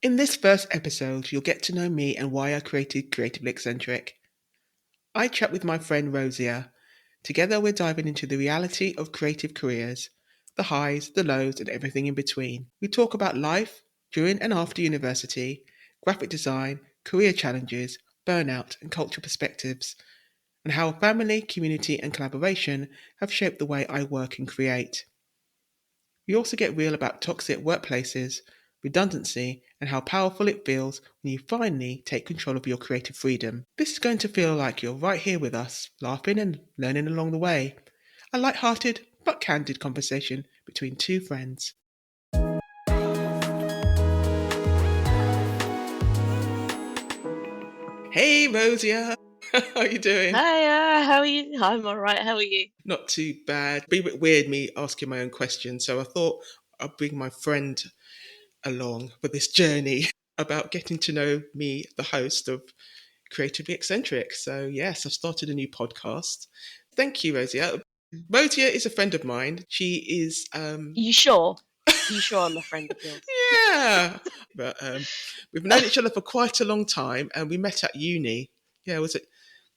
In this first episode, you'll get to know me and why I created Creatively Eccentric. I chat with my friend Roziah. Together, we're diving into the reality of creative careers, the highs, the lows, and everything in between. We talk about life during and after university, graphic design, career challenges, burnout, and cultural perspectives, and how family, community, and collaboration have shaped the way I work and create. We also get real about toxic workplaces, redundancy, and how powerful it feels when you finally take control of your creative freedom. This is going to feel like you're right here with us, laughing and learning along the way. A light-hearted but candid conversation between two friends. Hey, Roziah! How are you doing? Hi, how are you? I'm all right. How are you? Not too bad. Be a bit weird me asking my own questions, so I thought I'd bring my friend along for this journey about getting to know me, the host of Creatively Eccentric. So, yes, I've started a new podcast. Thank you, Roziah. Roziah is a friend of mine. She is. You sure? You sure I'm a friend of yours? Yeah. But we've known each other for quite a long time and we met at uni. Yeah, was it?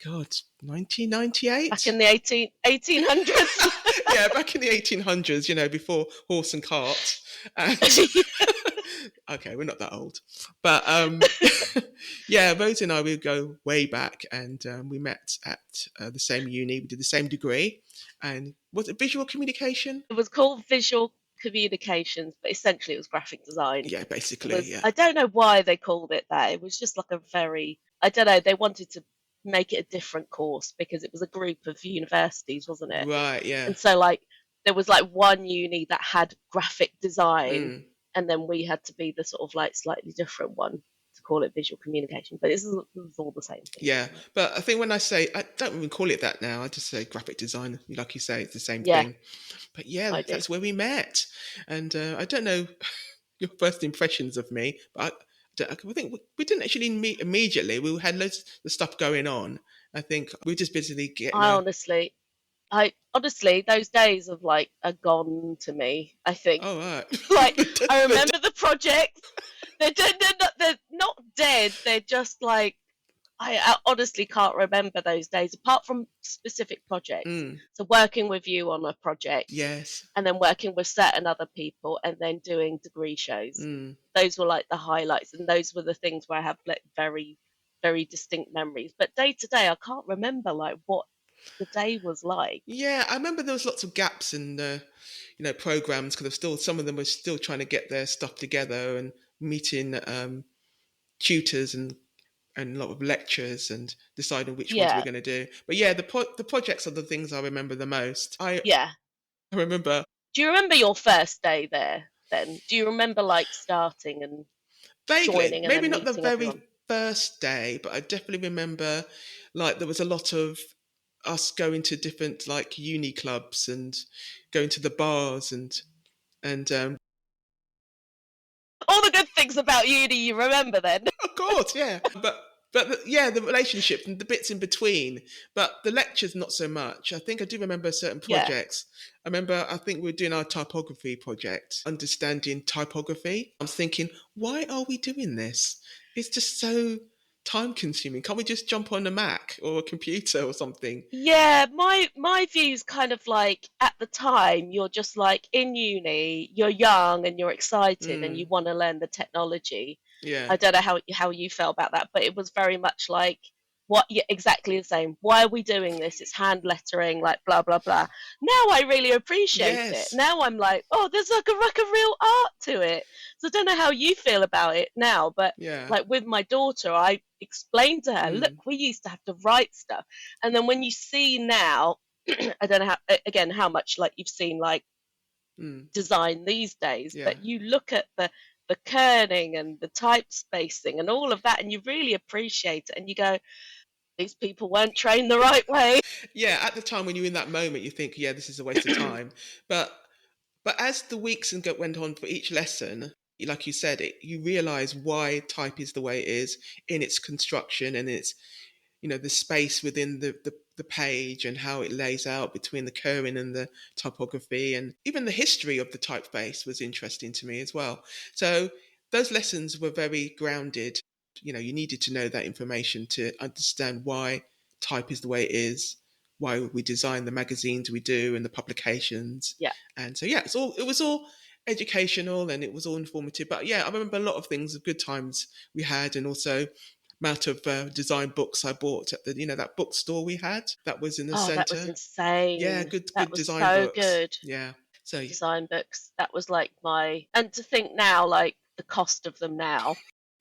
God, 1998? Back in the 1800s? Yeah, back in the 1800s, before horse and cart. And okay, we're not that old. But yeah, Rosie and I, we go way back and we met at the same uni. We did the same degree. And was it visual communication? It was called visual communications, but essentially it was graphic design. Yeah, basically, yeah. I don't know why they called it that. It was just like I don't know, they wanted to make it a different course because it was a group of universities, wasn't it? Right, yeah. And so there was one uni that had graphic design, and then we had to be the sort of slightly different one to call it visual communication. But this is all the same thing. Yeah, but I think when I don't even call it that now. I just say graphic design. Like you say, it's the same thing. But yeah, that's where we met. And I don't know your first impressions of me, but I think we didn't actually meet immediately. We had loads of stuff going on. I think we were just busily getting. I honestly, those days of are gone to me. I think. Oh right. I remember the projects. They're not dead. They're just I honestly can't remember those days apart from specific projects. So working with you on a project, yes, and then working with certain other people, and then doing degree shows. Those were the highlights, and those were the things where I have very, very distinct memories. But day to day, I can't remember what the day was like. Yeah, I remember there was lots of gaps in programs because some of them were still trying to get their stuff together and meeting tutors and a lot of lectures and deciding which ones we're going to do. But yeah, the projects are the things I remember the most. I remember. Do you remember your first day there then? Do you remember starting and joining? Maybe not the very everyone? first day, but I definitely remember there was a lot of us going to different uni clubs and going to the bars and all the good things about uni you remember then. Of course, yeah. But the relationship and the bits in between. But the lectures, not so much. I think I do remember certain projects. Yeah. I think we were doing our typography project, understanding typography. I was thinking, why are we doing this? It's just so time consuming. Can't we just jump on a Mac or a computer or something? Yeah, my view's kind of at the time you're just in uni, you're young and you're excited and you want to learn the technology. Yeah. I don't know how you felt about that, but it was very much exactly the same. Why are we doing this? It's hand lettering, blah blah blah. Now I really appreciate it. Now I'm oh, there's a real art to it. So I don't know how you feel about it now, but with my daughter, I explained to her, look, we used to have to write stuff, and then when you see now, I don't know how much you've seen design these days, but you look at the kerning and the type spacing and all of that, and you really appreciate it, and you go, these people weren't trained the right way. Yeah, at the time when you're in that moment, you think, yeah, this is a waste of time. But as the weeks went on for each lesson, like you said, you realize why type is the way it is in its construction and its, the space within the page and how it lays out between the kerning and the typography, and even the history of the typeface was interesting to me as well. So those lessons were very grounded. You needed to know that information to understand why type is the way it is, why we design the magazines we do and the publications. Yeah. And so, yeah, it was all educational and it was all informative. But yeah, I remember a lot of things, good times we had, and also amount of design books I bought at the that bookstore we had that was in the Oh, that was centre. Yeah, insane. That good was design so books. good. Yeah. So Design books. That was like and to think now, like the cost of them now,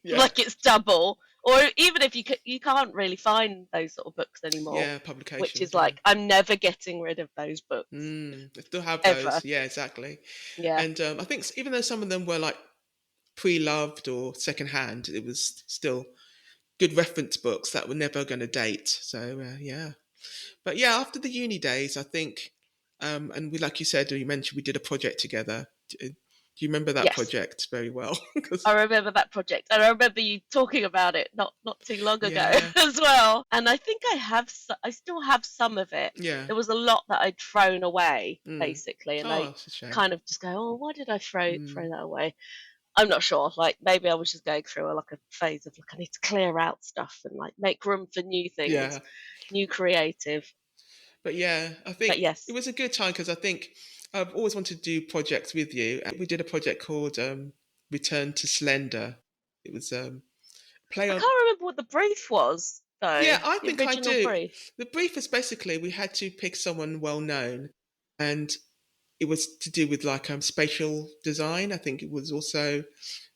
yeah, like it's double. Or even if you can't really find those sort of books anymore, yeah, which is publications. Yeah. like I'm never getting rid of those books I still have ever. those. Yeah, exactly. Yeah, And I think even though some of them were like pre-loved or second-hand, it was still good reference books that were never going to date. So yeah. But yeah, after the uni days, I think, and we, like you said, or you mentioned, we did a project together. Do you remember that yes, project very well? 'Cause, I remember that project, and I remember you talking about it not too long ago yeah, as well. And I think I still have some of it. yeah. There was a lot that I'd thrown away Mm. basically, and Oh, I it's a shame. kind of just go, oh, why did I throw Mm. that away? I'm not sure. Like maybe I was just going through a phase of like I need to clear out stuff and like make room for new things, Yeah. new creative. But yeah, I think But it yes, was a good time because I think I've always wanted to do projects with you. We did a project called Return to Slender. It was play I on. can't remember what the brief was though. Yeah, I The think I original do. brief. The brief was basically we had to pick someone well known, and it was to do with like spatial design. I think it was also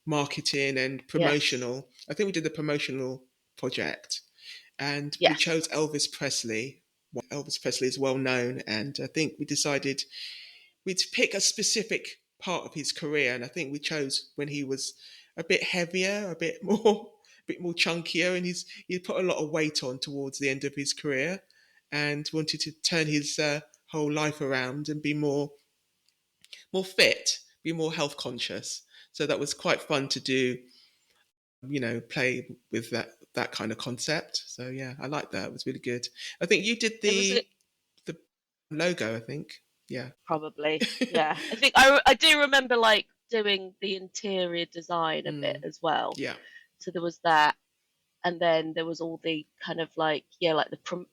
marketing and Yes. promotional. I think we did the promotional project, and we Yes. chose Elvis Presley. Elvis Presley is well known, and I think we decided we'd pick a specific part of his career, and I think we chose when he was a bit heavier, a bit more, a bit more chunkier, and he put a lot of weight on towards the end of his career, and wanted to turn his whole life around and be more fit, be more health conscious. So that was quite fun to do, play with that kind of concept. So yeah, I like that. It was really good. I think you did It was the logo, I think. Yeah. probably, yeah. I think I do remember like doing the interior design a bit Mm, as well. yeah. So there was that, and then there was all the kind of like like the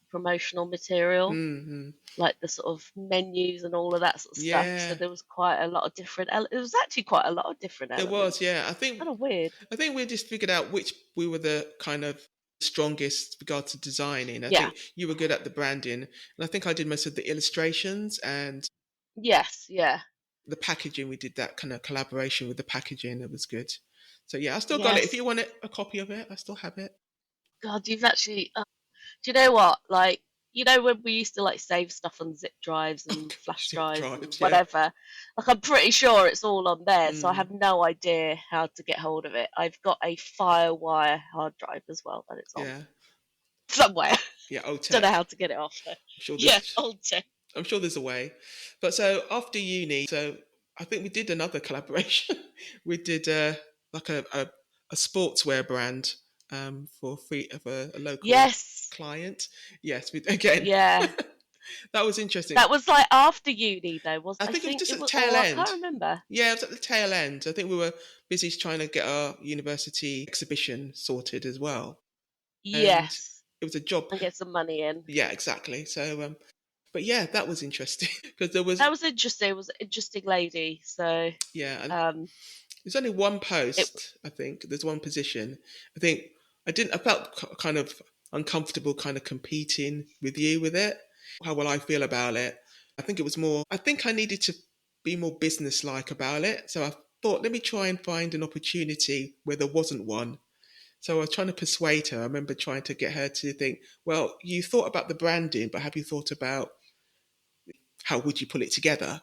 promotional material, Mm-hmm. like the sort of menus and all of that sort of stuff. So Yeah. there was quite a lot of different. It was actually quite a lot of different There was, elements. yeah. Kind of weird. I think we just figured out which we were the kind of strongest with regard to designing. I Yeah. think you were good at the branding, and I think I did most of the illustrations and Yes. Yeah. the packaging. We did that kind of collaboration with the packaging. It was good. So yeah, I still got it. If Yes. you want a copy of it, I still have it. God, you've actually. Do you know what? Like, when we used to like save stuff on zip drives Oh, and God, flash zip drives and drives, yeah. whatever. Like, I'm pretty sure it's all on there. So I Mm, have no idea how to get hold of it. I've got a Firewire hard drive as well that it's on yeah, somewhere. yeah. Old Don't know tech. how to get it off though. I'm sure Yeah, there's old tech. I'm sure there's a way. But so after uni, so I think we did another collaboration. We did like a sportswear brand for a local Yes. client. Yes, again, Yeah. that was interesting. That was like after uni though, was I I think it was think just it at the was, tail or I end. can't remember. Yeah, it was at the tail end. I think we were busy trying to get our university exhibition sorted as well. And Yes. it was a job. And get some money in. Yeah, exactly. So, but yeah, that was interesting because there was, That was interesting. It was an interesting lady. So yeah, and um there's only one it post, I think. There's one position. I think I felt kind of uncomfortable kind of competing with you with it. How will I feel about it? I think I needed to be more business-like about it. So I thought, let me try and find an opportunity where there wasn't one. So I was trying to persuade her. I remember trying to get her to think, well, you thought about the branding, but have you thought about how would you pull it together?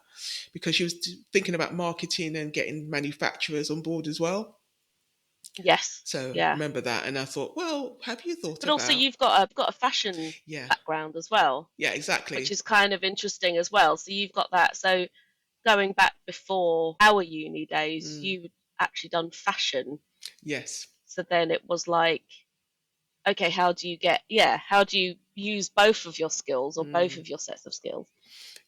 Because she was thinking about marketing and getting manufacturers on board as well. Yes. So I Yeah. remember that, and I thought, well, have you thought But also about? you've got a fashion Yeah, background as well, yeah, which exactly. is kind of interesting as well. So you've got that. So going back before our uni days, Mm, you actually done fashion. yes. So then it was like, okay, how do you use both of your skills or both Mm. of your sets of skills?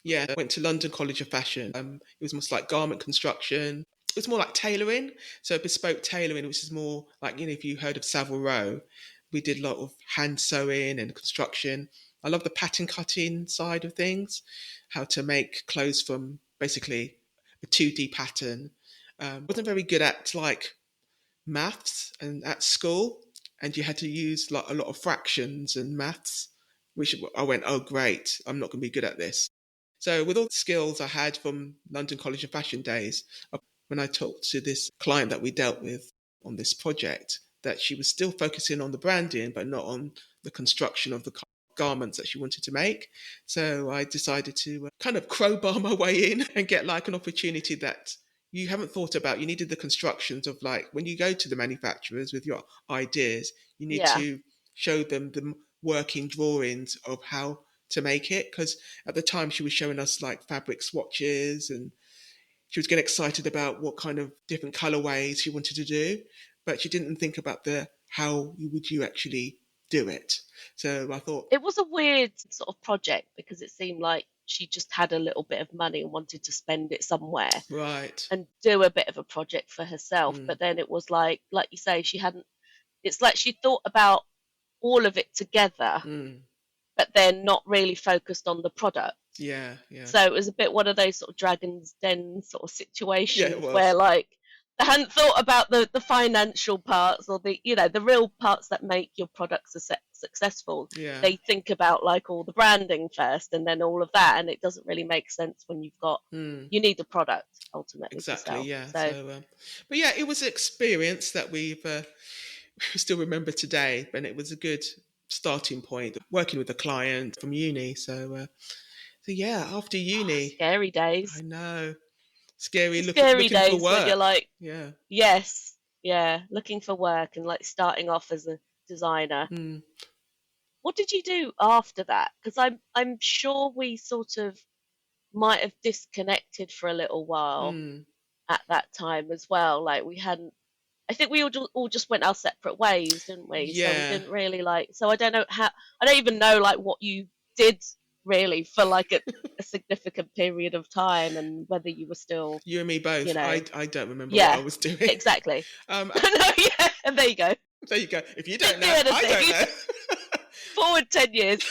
Yeah, I went to London College of Fashion. It was almost like garment construction. It was more like tailoring, so bespoke tailoring, which is more like, if you heard of Savile Row, we did a lot of hand sewing and construction. I love the pattern cutting side of things, how to make clothes from basically a 2D pattern. Wasn't very good at like maths and at school, and you had to use like a lot of fractions and maths, which I went, oh great, I'm not going to be good at this. So with all the skills I had from London College of Fashion days, when I talked to this client that we dealt with on this project, that she was still focusing on the branding, but not on the construction of the garments that she wanted to make. So I decided to kind of crowbar my way in and get like an opportunity that you haven't thought about. You needed the constructions of like when you go to the manufacturers with your ideas, you need Yeah. to show them the working drawings of how to make it. Because at the time she was showing us like fabric swatches, and she was getting excited about what kind of different colorways she wanted to do, but she didn't think about the how would you actually do it. So I thought, It was a weird sort of project because it seemed like she just had a little bit of money and wanted to spend it somewhere right, and do a bit of a project for herself. mm, But then it was like you say, she hadn't, it's like she thought about all of it together, mm, but then not really focused on the product. yeah, yeah, So it was a bit one of those sort of Dragon's Den sort of yeah, it situations where was, like they hadn't thought about the financial parts or the real parts that make your product successful. yeah, They think about like all the branding first and then all of that, and it doesn't really make sense when mm, you need the product ultimately to exactly, sell. yeah. So So, but yeah, it was an experience that we've still remember today, and it was a good starting point working with a client from uni. So yeah, after uni, scary days. I know, scary Scary looking for days when you're work. like, Yeah. yes, yeah, looking for work and like starting off as a designer. Mm, What did you do after that? Because I'm sure we sort of might have disconnected for a little while mm, at that time as well. Like we hadn't. I think we all just went our separate ways, didn't we? So we yeah. didn't really like. So I don't know how. I don't even know like what you did really for like a significant period of time, and whether you were still, You and me you both. know, I don't remember what I yeah, was doing. exactly. I, No, yeah, and there you go. there you go. If you don't Didn't do know, I don't anything. know. Forward 10 years.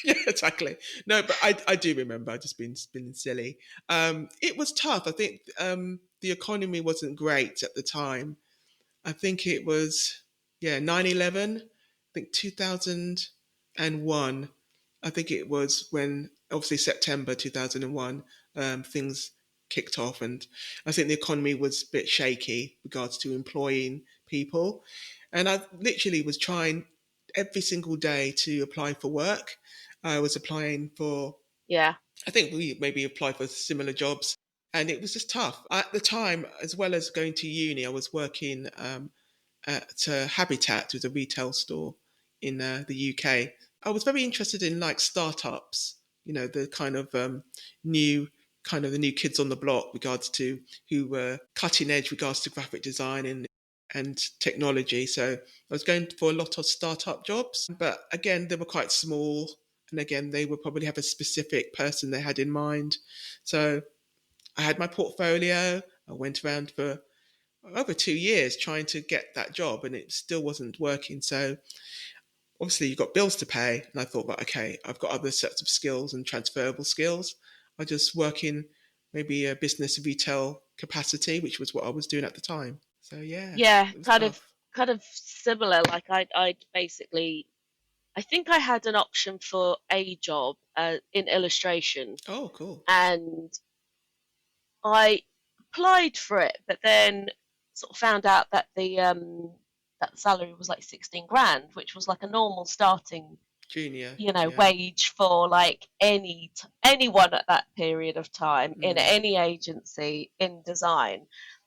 Yeah, exactly. No, but I do remember. I just been silly. It was tough. I think the economy wasn't great at the time. I think it was, yeah, 9/11. I think 2001. I think it was when, obviously, September 2001, things kicked off, and I think the economy was a bit shaky regards to employing people. And I literally was trying every single day to apply for work. I was applying for, Yeah, I think we maybe applied for similar jobs, and it was just tough. At the time, as well as going to uni, I was working at Habitat, was a retail store in the UK. I was very interested in like startups, the kind of new kind of the new kids on the block regards to who were cutting edge regards to graphic design and technology. So I was going for a lot of startup jobs, but again, they were quite small. And again, they would probably have a specific person they had in mind. So I had my portfolio. I went around for over 2 years trying to get that job, and it still wasn't working. So obviously you've got bills to pay, and I thought, right, okay, I've got other sets of skills and transferable skills. I just work in maybe a business retail capacity, which was what I was doing at the time. So yeah, yeah, it was kind tough. of similar. Like I'd basically, I think I had an option for a job in illustration, Oh, cool. and I applied for it, but then sort of found out that the salary was like 16 grand, which was like a normal starting, Junior, yeah. wage for like anyone at that period of time in Mm, any agency in design.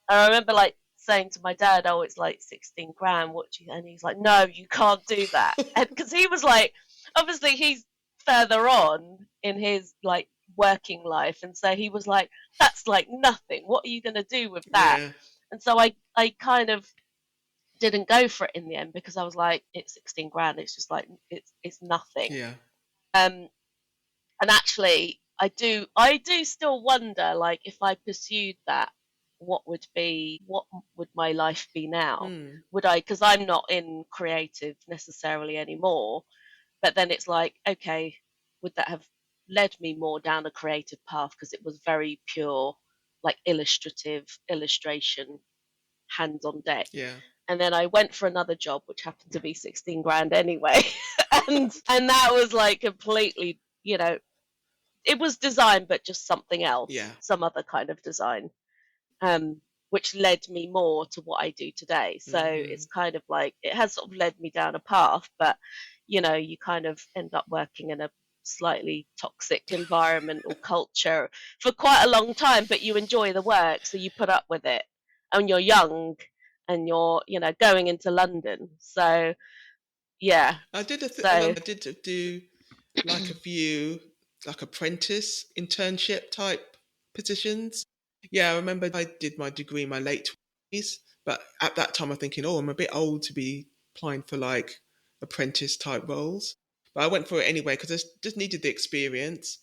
And I remember like saying to my dad, "Oh, it's like 16 grand. What do you?" And he's like, "No, you can't do that." And because he was like, obviously he's further on in his like working life, and so he was like, "That's like nothing. What are you going to do with that?" Yeah. And so I kind of didn't go for it in the end because I was like, "It's 16 grand. It's just like it's nothing." Yeah. Um, and actually, I do still wonder, like, if I pursued that, what would my life be now? Mm. Would I, because I'm not in creative necessarily anymore, but then it's like, okay, would that have led me more down a creative path because it was very pure, like illustrative illustration, hands on deck. Yeah. And then I went for another job, which happened to be 16 grand anyway. And that was like completely, it was design, but just something else, Yeah. some other kind of design, um, which led me more to what I do today. So Mm-hmm. it's kind of like it has sort of led me down a path, but you kind of end up working in a slightly toxic environment or culture for quite a long time, but you enjoy the work, so you put up with it. And you're young and you're, going into London. So yeah. I So remember I did do like a few like apprentice internship type positions. Yeah, I remember I did my degree in my late 20s, but at that time I'm thinking, oh, I'm a bit old to be applying for like apprentice type roles. But I went for it anyway because I just needed the experience.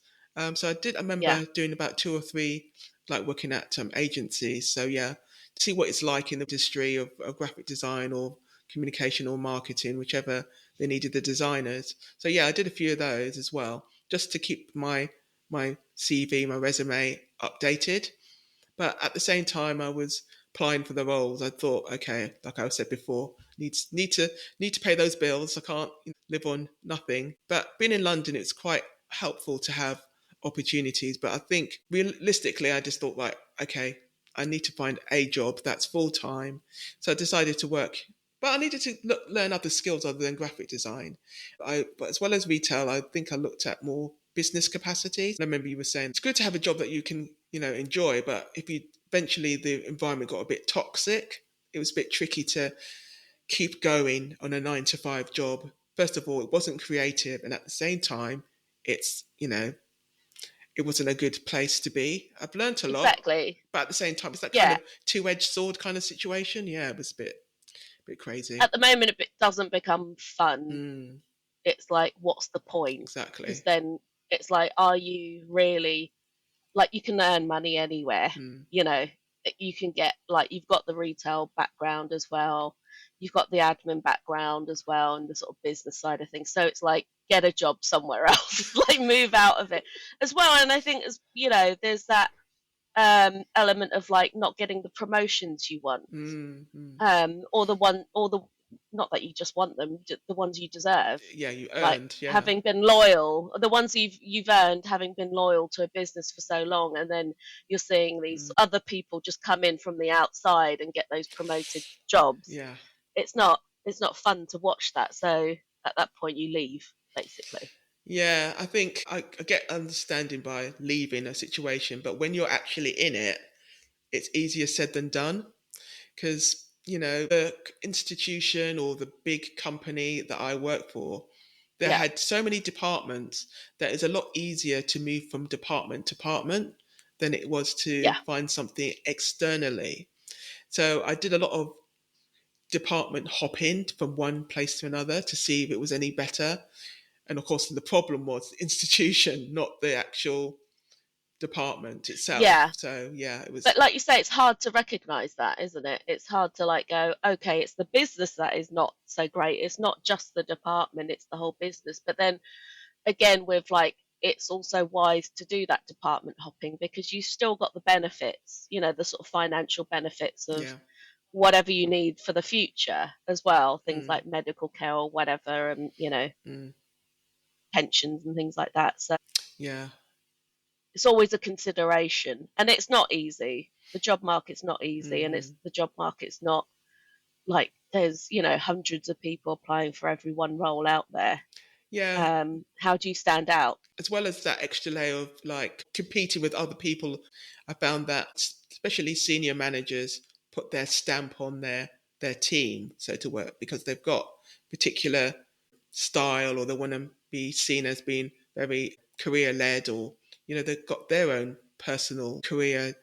So I yeah, remember doing about two or three, like working at agencies. So yeah, to see what it's like in the industry of graphic design or communication or marketing, whichever they needed the designers. So yeah, I did a few of those as well, just to keep my CV, my resume updated. But at the same time, I was applying for the roles. I thought, okay, like I said before, need to pay those bills. I can't live on nothing. But being in London, it's quite helpful to have opportunities. But I think realistically, I just thought, like, okay, I need to find a job that's full time. So I decided to work. But I needed to learn other skills other than graphic design. But as well as retail, I think I looked at more business capacity. I remember you were saying it's good to have a job that you can, enjoy, but if you eventually the environment got a bit toxic, it was a bit tricky to keep going on a 9 to 5 job. First of all, it wasn't creative, and at the same time, it's it wasn't a good place to be. I've learned a lot, exactly. but at the same time, it's that kind Yeah. of two-edged sword kind of situation. Yeah, it was a bit crazy. At the moment, it doesn't become fun. Mm, It's like, what's the point? Because exactly. then it's like, are you really, like, you can earn money anywhere, Mm, you know, you can get, like, you've got the retail background as well, you've got the admin background as well, and the sort of business side of things. So it's like, get a job somewhere else, like, move out of it as well. And I think, there's that element of like not getting the promotions you want, mm, mm. or the not that you just want them, the ones you deserve, Yeah, you like earned. Yeah. having been loyal, the ones you've earned, having been loyal to a business for so long, and then you're seeing these Mm, other people just come in from the outside and get those promoted jobs. yeah. It's not fun to watch that. So at that point, you leave basically. Yeah, I think I get understanding by leaving a situation, but when you're actually in it, it's easier said than done because, the institution or the big company that I work for, they Yeah, had so many departments that it's a lot easier to move from department to department than it was to yeah, find something externally. So I did a lot of department hopping from one place to another to see if it was any better. And of course, the problem was the institution, not the actual department itself. yeah. So yeah, it was. But like you say, it's hard to recognize that, isn't it? It's hard to like go, okay, it's the business that is not so great. It's not just the department, it's the whole business. But then again, with like, it's also wise to do that department hopping because you still got the benefits, the sort of financial benefits of Yeah. whatever you need for the future as well, things Mm, like medical care or whatever, and, mm, pensions and things like that. So yeah. it's always a consideration, and it's not easy. The job market's not easy, and it's Hmm. the job market's not like there's hundreds of people applying for every one role out there. Yeah. How do you stand out? As well as that extra layer of like competing with other people, I found that especially senior managers put their stamp on their team, so to work, because they've got particular style, or they want to be seen as being very career led, or they've got their own personal career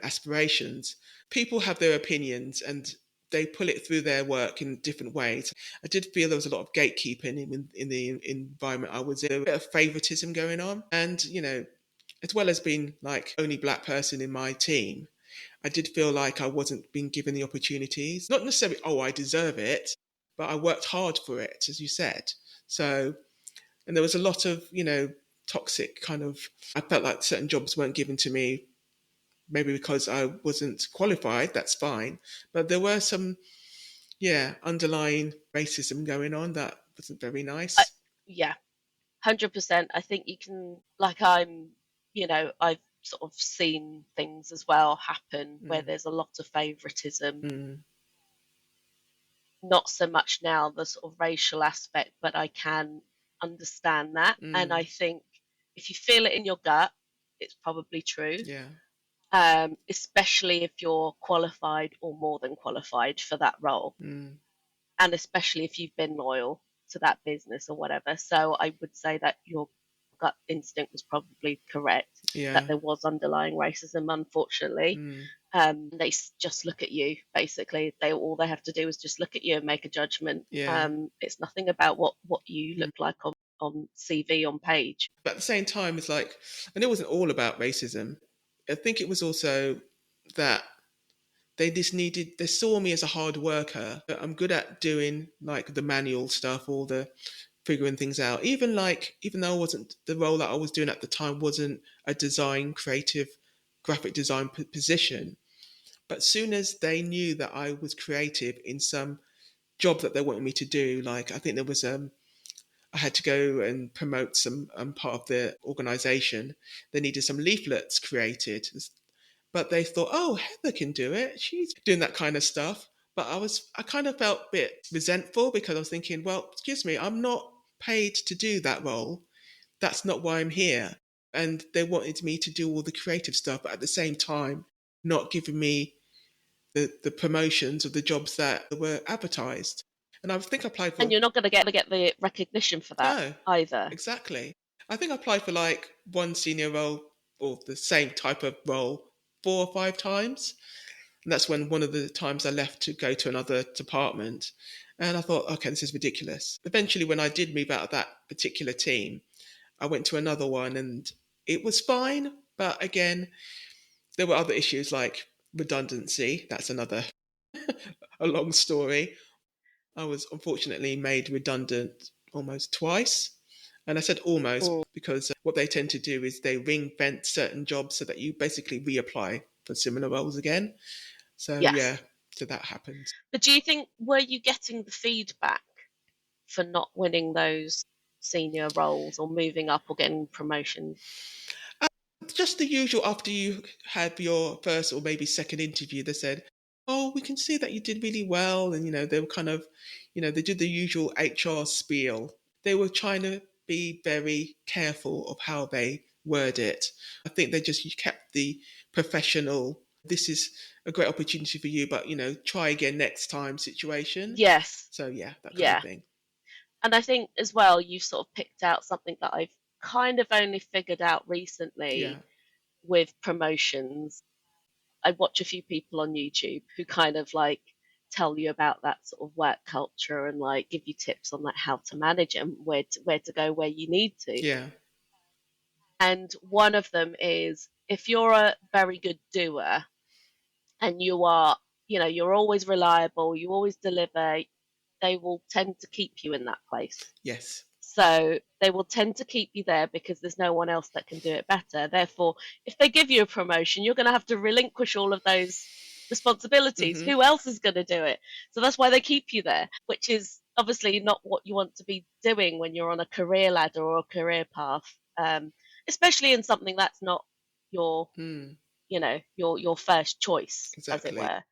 aspirations. People have their opinions, and they pull it through their work in different ways. I did feel there was a lot of gatekeeping in the environment I was in, a bit of favoritism going on. And as well as being like only black person in my team, I did feel like I wasn't being given the opportunities. Not necessarily, oh, I deserve it, but I worked hard for it, as you said. So, and there was a lot of, toxic kind of, I felt like certain jobs weren't given to me, maybe because I wasn't qualified, that's fine. But there were some, underlying racism going on that wasn't very I, nice. yeah, 100%. I think you can, like, I've sort of seen things as well happen where Mm, there's a lot of favoritism. mm, Not so much now the sort of racial aspect, but I can understand that. And I mm, think if you feel it in your gut, it's probably true. yeah. Especially if you're qualified or more than qualified for that role, Mm, and especially if you've been loyal to that business or whatever. So I would say that your gut instinct was probably correct, that yeah. there was underlying racism, unfortunately. Mm, They just look at you, basically. All they have to do is just look at you and make a judgment. yeah. It's nothing about what you Mm. look like on CV on page. But at the same time, it's like, and it wasn't all about racism. I think it was also that they saw me as a hard worker. I'm good at doing like the manual stuff, all the figuring things out. Even though I wasn't, the role that I was doing at the time wasn't a design, creative, graphic design position. But soon as they knew that I was creative in some job that they wanted me to do, like I think there was I had to go and promote some part of the organization. They needed some leaflets created, but they thought, oh, Heather can do it. She's doing that kind of stuff. But I kind of felt a bit resentful, because I was thinking, well, excuse me, I'm not paid to do that role. That's not why I'm here. And they wanted me to do all the creative stuff, but at the same time, not giving me the promotions of the jobs that were advertised. And I think I applied And for, you're not going to get the recognition for that no, either. exactly. I think I applied for like one senior role, or the same type of role, 4 or 5 times. And that's when one of the times I left to go to another department. And I thought, okay, this is ridiculous. Eventually, when I did move out of that particular team, I went to another one, and it was fine. But again, there were other issues like redundancy. That's another a long story. I was unfortunately made redundant almost twice. And I said almost Mm, because what they tend to do is they ring fence certain jobs so that you basically reapply for similar roles again. So yeah, yes. so that happened. But do you think, were you getting the feedback for not winning those senior roles or moving up or getting promotions? Uh, just the usual, after you had your first or maybe second interview, they said, oh, we can see that you did really well. And, they were kind of, they did the usual HR spiel. They were trying to be very careful of how they word it. I think they just kept the professional, this is a great opportunity for you, but, try again next time situation. Yes. So yeah, that kind of Yeah. thing. And I think as well, you've sort of picked out something that I've kind of only figured out recently Yeah. with promotions. I watch a few people on YouTube who kind of like tell you about that sort of work culture and like give you tips on like how to manage them, where to go, where you need to. Yeah. And one of them is, if you're a very good doer and you are, you're always reliable, you always deliver, they will tend to keep you in that place. Yes. So they will tend to keep you there because there's no one else that can do it better. Therefore, if they give you a promotion, you're going to have to relinquish all of those responsibilities. Hmm. Who else is going to do it? So that's why they keep you there, which is obviously not what you want to be doing when you're on a career ladder or a career path, especially in something that's not your, Mm, your first choice, as it exactly. were.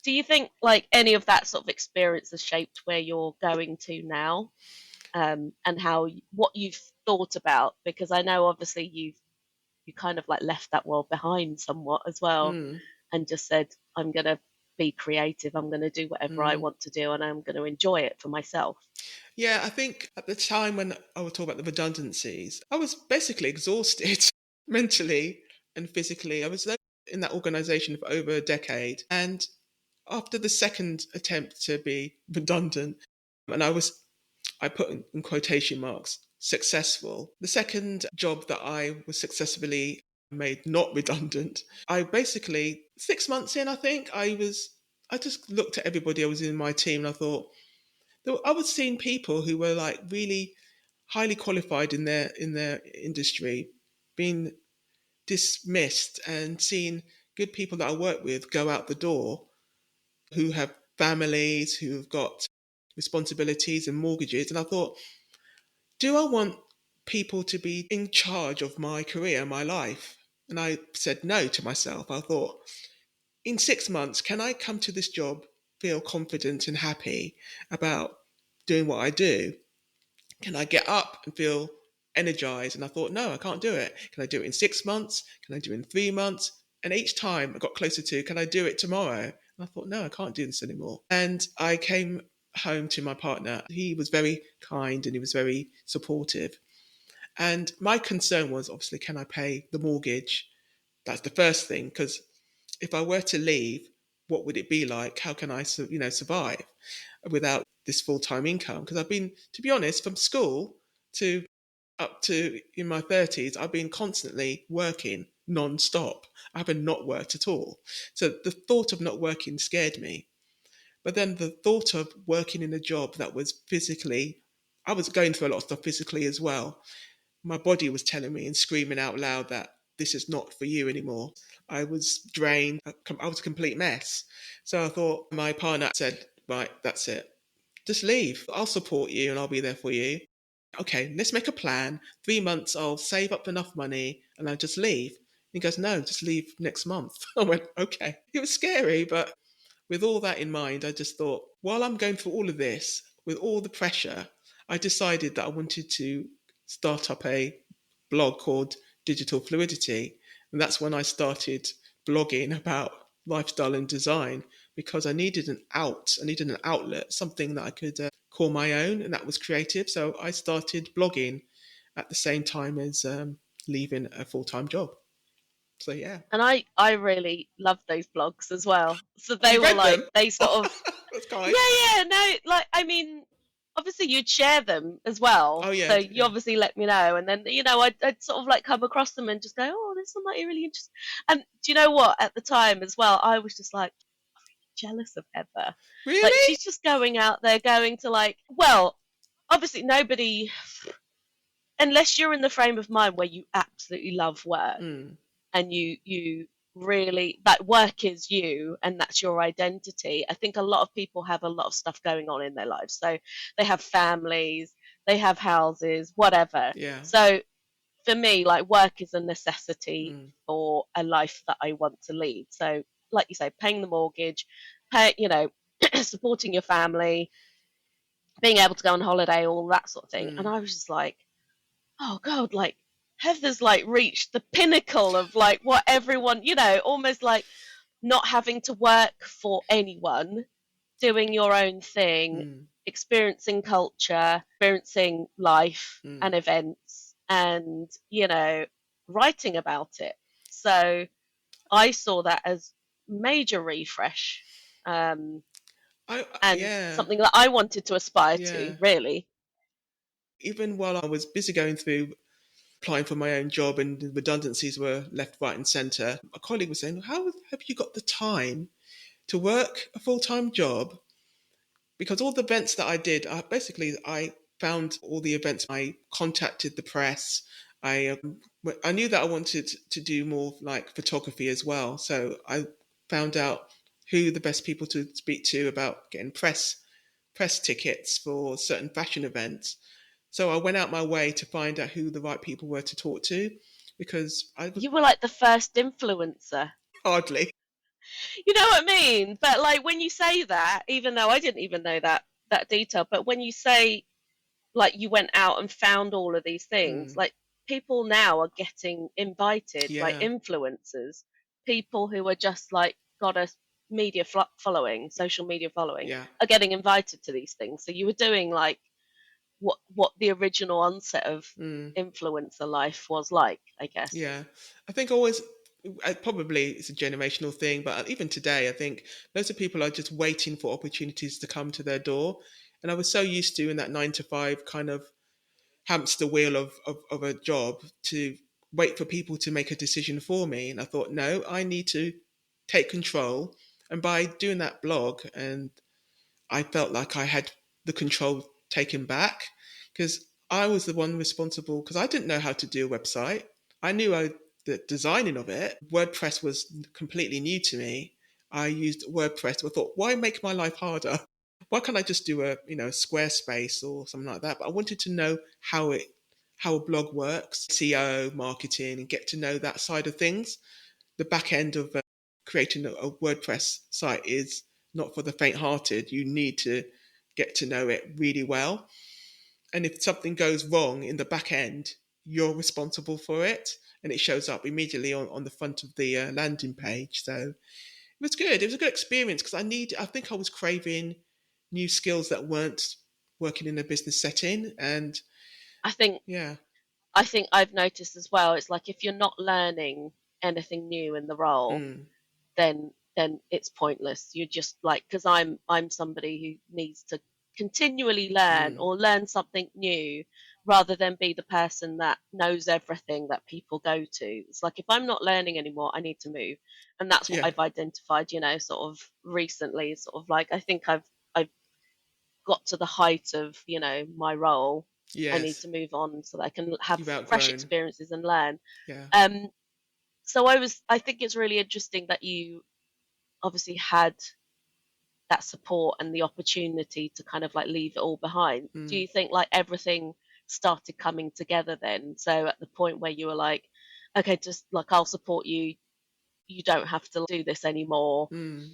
Do you think like any of that sort of experience has shaped where you're going to now? And what you've thought about, because I know obviously you kind of like left that world behind somewhat as well. Mm. and just said, I'm going to be creative. I'm going to do whatever I want to do, and I'm going to enjoy it for myself. Yeah, I think at the time when I was talking about the redundancies, I was basically exhausted mentally and physically. I was in that organization for over a decade. And after the second attempt to be redundant, and I put in quotation marks, successful. The second job that I was successfully made not redundant, I basically, 6 months in, I think, I just looked at everybody I was in my team and I thought, I was seeing people who were like really highly qualified in their industry being dismissed, and seeing good people that I work with go out the door who have families, who've got responsibilities and mortgages. And I thought, do I want people to be in charge of my career, my life? And I said no to myself. I thought, in 6 months, can I come to this job, feel confident and happy about doing what I do? Can I get up and feel energized? And I thought, no, I can't do it. Can I do it in 6 months? Can I do it in 3 months? And each time I got closer to, can I do it tomorrow? And I thought, no, I can't do this anymore. And I came home to my partner. He was very kind and he was very supportive. And my concern was, obviously, can I pay the mortgage? That's the first thing, because if I were to leave, what would it be like? How can I, survive without this full-time income? Because I've been, to be honest, from school to up to in my 30s, I've been constantly working non-stop. I haven't not worked at all. So the thought of not working scared me. But then the thought of working in a job that was physically, I was going through a lot of stuff physically as well. My body was telling me and screaming out loud that this is not for you anymore. I was drained. I was a complete mess. So I thought, my partner said, right, that's it. Just leave. I'll support you and I'll be there for you. Okay, let's make a plan. 3 months, I'll save up enough money and I'll just leave. He goes, no, just leave next month. I went, okay. It was scary, but with all that in mind, I just thought, while I'm going through all of this, with all the pressure, I decided that I wanted to start up a blog called Digital Fluidity. And that's when I started blogging about lifestyle and design, because I needed an outlet, something that I could call my own, and that was creative. So I started blogging at the same time as leaving a full-time job. So yeah. And I really loved those blogs as well. So they You were read like, them? they sort of, That's kind. yeah, no, like, I mean, obviously you'd share them as well. Oh So yeah, you yeah. obviously let me know. And then, I'd sort of like come across them and just go, oh, this one might be really interesting. And do you know what? At the time as well, I was just like, jealous of Heather. Like, Really? she's just going out there, going to like, well, obviously nobody, unless you're in the frame of mind where you absolutely love work, Mm, and you really, that work is you and that's your identity. I think a lot of people have a lot of stuff going on in their lives, so they have families, they have houses, whatever. yeah. So for me, like, work is a necessity Mm, for a life that I want to lead. So like you say, paying the mortgage, pay, supporting your family, being able to go on holiday, all that sort of thing. And mm, I was just like, oh God, like, Heather's like reached the pinnacle of like what everyone, almost like not having to work for anyone, doing your own thing, mm, experiencing culture, experiencing life mm. and events, and, writing about it. So I saw that as major refresh, and Yeah, something that I wanted to aspire to, yeah. really. Even while I was busy going through applying for my own job and the redundancies were left, right, and centre, a colleague was saying, how have you got the time to work a full-time job? Because all the events that I did, I found all the events. I contacted the press. I knew that I wanted to do more like photography as well. So I found out who the best people to speak to about getting press tickets for certain fashion events. So I went out my way to find out who the right people were to talk to, because I was You were like the first influencer. hardly. You know what I mean? But like, when you say that, even though I didn't even know that detail, but when you say like you went out and found all of these things, Mm, like, people now are getting invited, like yeah. influencers. people who are just like got a media following, social media following, Yeah. are getting invited to these things. So you were doing like what the original onset of Mm. influencer life was like, I guess. Yeah. I think always, probably it's a generational thing, but even today, I think loads of people are just waiting for opportunities to come to their door. And I was so used to in that 9 to 5 kind of hamster wheel of a job to wait for people to make a decision for me. And I thought, no, I need to take control. And by doing that blog, and I felt like I had the control taken back because I was the one responsible because I didn't know how to do a website. I knew the designing of it. WordPress was completely new to me. I used WordPress. I thought, why make my life harder? Why can't I just do a Squarespace or something like that? But I wanted to know how a blog works, SEO, marketing, and get to know that side of things. The back end of creating a WordPress site is not for the faint-hearted. You need to get to know it really well. And if something goes wrong in the back end, you're responsible for it. And it shows up immediately on the front of the landing page. So it was good. It was a good experience because I think I was craving new skills that weren't working in a business setting. And I think yeah, I think I've noticed as well, it's like if you're not learning anything new in the role, mm, then it's pointless. You're just like, because I'm somebody who needs to continually learn mm, or learn something new rather than be the person that knows everything that people go to. It's like if I'm not learning anymore, I need to move. And that's what yeah, I've identified, sort of recently, sort of like I think I've got to the height of, my role. I need yes, to move on so that I can have you've fresh outgrown. experiences and learn. Yeah, Um, so I think it's really interesting that you obviously had that support and the opportunity to kind of like leave it all behind. Do mm, you think like everything started coming together then? So at the point where you were like, okay, just like I'll support you, you don't have to do this anymore. mm,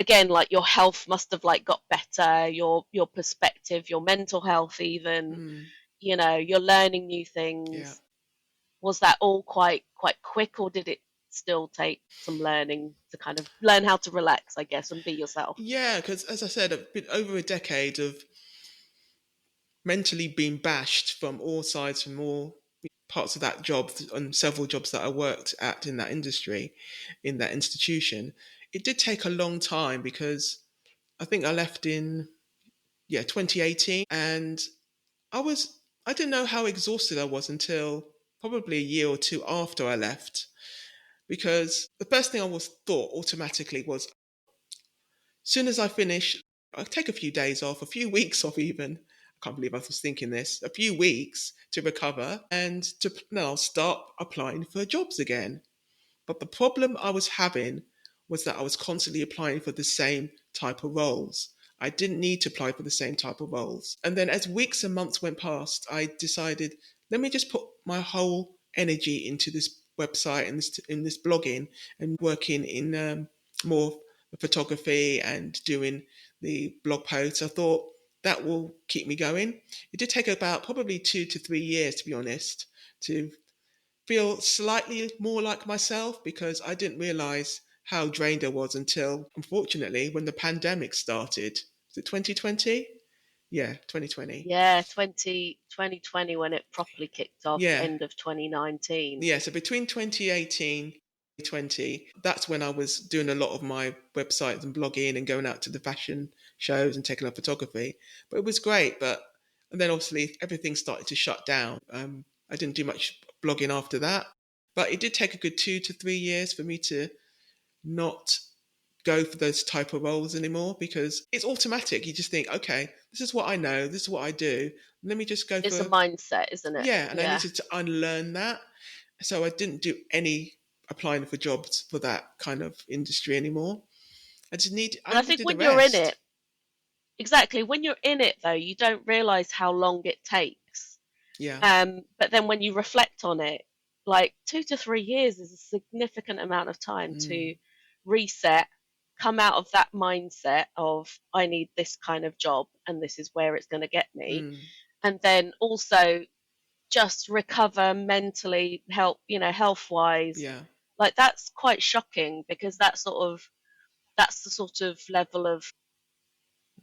Again, like your health must have like got better, your perspective, your mental health even, mm, you're learning new yeah. things. Was that all quite quick, or did it still take some learning to kind of learn how to relax, I guess, and be yourself? Yeah, because as I said, I've been over a decade of mentally being bashed from all sides, from all parts of that job, and several jobs that I worked at in that industry, in that institution. It did take a long time because I think I left in 2018, and I didn't know how exhausted I was until probably a year or two after I left, because the first thing I was thought automatically was, soon as I finish, I'll take a few days off, a few weeks off even. I can't believe I was thinking this. A few weeks to recover and to now start applying for jobs again. But the problem I was having was that I was constantly applying for the same type of roles. I didn't need to apply for the same type of roles. And then as weeks and months went past, I decided, let me just put my whole energy into this website and this blogging and working in more photography and doing the blog posts. I thought that will keep me going. It did take about probably 2 to 3 years, to be honest, to feel slightly more like myself because I didn't realize how drained I was until, unfortunately, when the pandemic started. Was it 2020? Yeah, 2020. Yeah, 2020 when it properly kicked off, Yeah, end of 2019. yeah. So between 2018 and 2020, that's when I was doing a lot of my websites and blogging and going out to the fashion shows and taking up photography. But it was great. And then obviously everything started to shut down. I didn't do much blogging after that. But it did take a good 2 to 3 years for me to not go for those type of roles anymore because it's automatic. You just think, okay, this is what I know, this is what I do. Let me just go It's a for, mindset, isn't it? yeah. And I Yeah. needed to unlearn that. So I didn't do any applying for jobs for that kind of industry anymore. I And I think needed a when you're in rest. it, exactly, when you're in it though, you don't realize how long it takes. Yeah. But then when you reflect on it, like 2 to 3 years is a significant amount of time Mm, to reset, come out of that mindset of I need this kind of job and this is where it's going to get me, mm, and then also just recover mentally, health wise, yeah. Like, that's quite shocking, because that's the sort of level of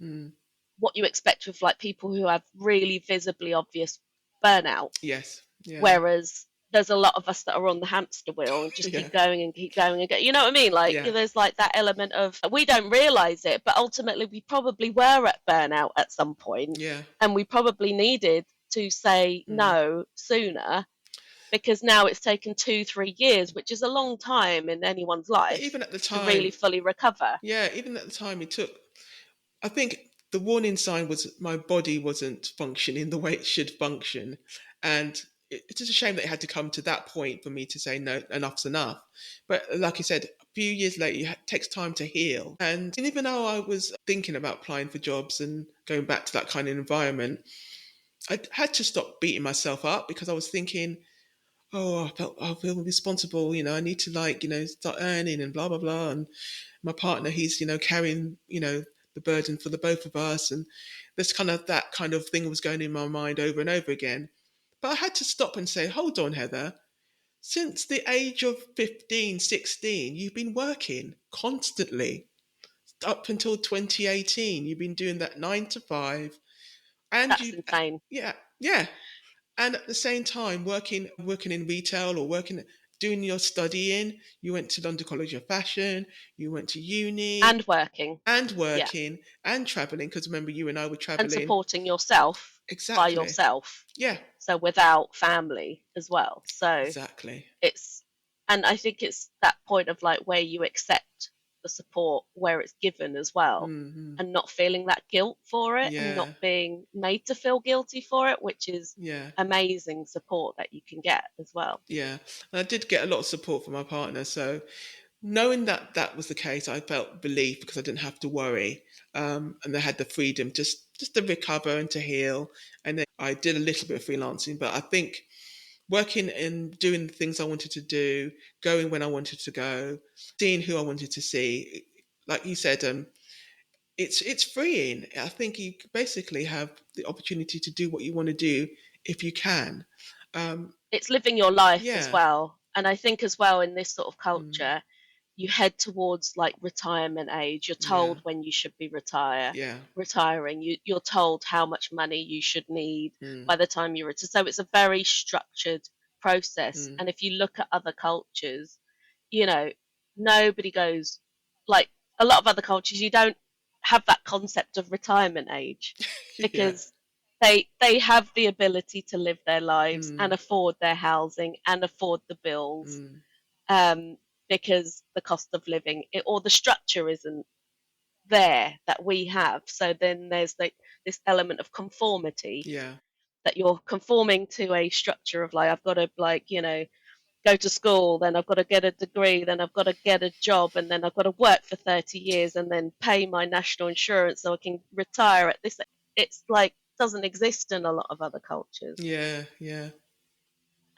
Mm. what you expect with like people who have really visibly obvious burnout. Yes. Yeah. Whereas there's a lot of us that are on the hamster wheel and just Yeah. keep going and keep going and go. You know what I mean? Like, Yeah. there's like that element of we don't realize it, but ultimately we probably were at burnout at some point, Yeah. and we probably needed to say Mm. no sooner, because now it's taken 2, 3 years, which is a long time in anyone's But life, even at the to really time, fully recover. yeah, even at the time it took, I think the warning sign was my body wasn't functioning the way it should function. And it's just a shame that it had to come to that point for me to say, no, enough's enough. But like I said, a few years later, it takes time to heal. And even though I was thinking about applying for jobs and going back to that kind of environment, I had to stop beating myself up, because I was thinking, oh, I feel responsible. I need to, like, start earning and blah, blah, blah. And my partner, he's, carrying, the burden for the both of us. And this kind of, that kind of thing was going in my mind over and over again. But I had to stop and say, hold on, Heather. Since the age of 15, 16, you've been working constantly. Up until 2018, you've been doing that 9 to 5. And That's you, insane. yeah, yeah. And at the same time, working in retail, or doing your studying. You went to London College of Fashion, you went to uni, And working. and Yeah. working and traveling, because remember, you and I were And traveling. supporting yourself by Exactly. yourself. Yeah. So without family as well. So Exactly. it's, and I think it's that point of like where you accept the support where it's given as well, Hmm. and not feeling that guilt for it, and not Yeah. being made to feel guilty for it, which is Yeah. amazing support that you can get as well. Yeah. And I did get a lot of support from my partner, so knowing that that was the case, I felt relief, because I didn't have to worry, and I had the freedom just to recover and to heal. And then I did a little bit of freelancing, but I think working and doing the things I wanted to do, going when I wanted to go, seeing who I wanted to see, like you said, it's freeing. I think you basically have the opportunity to do what you want to do if you can. Um, It's living your life as yeah. well. And I think as well, in this sort of Mm, culture, you head towards like retirement age. You're yeah. told when you should be Yeah. retiring. You're told how much money you should need Mm, by the time you retire. So it's a very structured process. mm, And if you look at other cultures, you know, nobody goes like a lot of other cultures. You don't have that concept of retirement age, yeah. because they have the ability to live their lives and Mm, afford their housing and afford the bills, mm, um, because the cost of living or the structure isn't there that we have. So then there's like this element of conformity, yeah. that you're conforming to a structure of like, I've got to like, go to school, then I've got to get a degree, then I've got to get a job, and then I've got to work for 30 years and then pay my national insurance so I can retire at this. It's like doesn't exist in a lot of other cultures. Yeah. Yeah.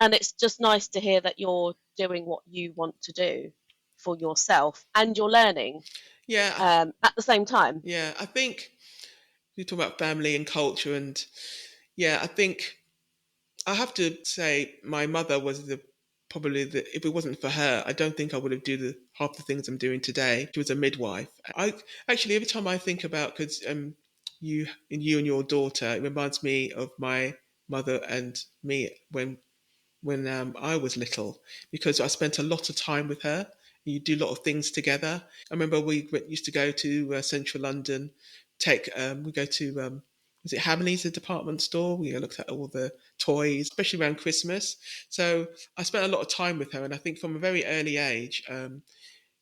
And it's just nice to hear that you're doing what you want to do for yourself, and you're learning Yeah. at the same time. Yeah. I think you talk about family and culture, and yeah, I think I have to say my mother was probably the, if it wasn't for her, I don't think I would have do the half the things I'm doing today. She was a midwife. I actually, every time I think about, because you and your daughter, it reminds me of my mother and me when I was little, because I spent a lot of time with her. You do a lot of things together. I remember used to go to central London, we go to was it Hamleys, the department store? We looked at all the toys, especially around Christmas. So I spent a lot of time with her, and I think from a very early age,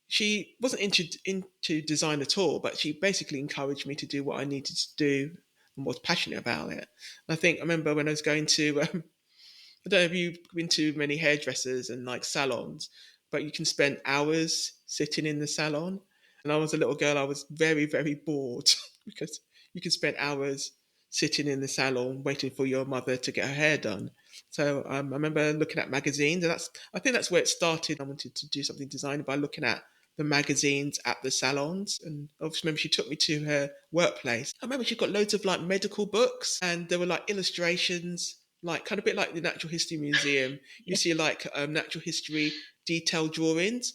she wasn't into design at all, but she basically encouraged me to do what I needed to do and was passionate about it. And I remember when I was going to I don't know if you've been to many hairdressers and like salons, but you can spend hours sitting in the salon. And I was a little girl, I was very, very bored because you can spend hours sitting in the salon waiting for your mother to get her hair done. So I remember looking at magazines, and I think that's where it started. I wanted to do something design by looking at the magazines at the salons. And obviously, remember she took me to her workplace. I remember she got loads of like medical books, and there were like illustrations like kind of a bit like the Natural History Museum. You Yeah. see like natural history detailed drawings,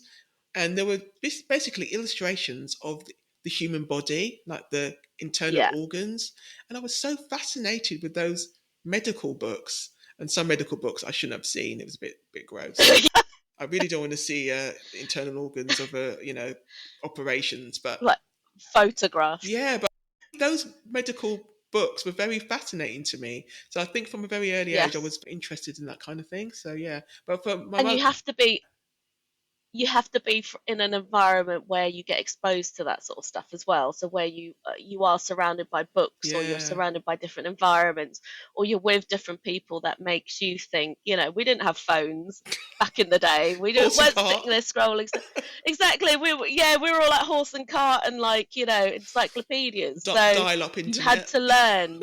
and there were basically illustrations of the human body, like the internal Yeah. organs. And I was so fascinated with those medical books. And some medical books I shouldn't have seen. It was a bit gross. I really don't want to see the internal organs of operations. But Like photographs. yeah, but those medical books were very fascinating to me. So I think from a very early age I Yes. was interested in that kind of thing. So yeah, but for my And mother, you have to be in an environment where you get exposed to that sort of stuff as well. So where you are surrounded by books, or you're yeah, surrounded by different environments, or you're with different people that makes you think. We didn't have phones back in the day. We horse and weren't cart, sitting there scrolling. Exactly. We were all like horse and cart and like encyclopedias. So dial up you had internet. to learn.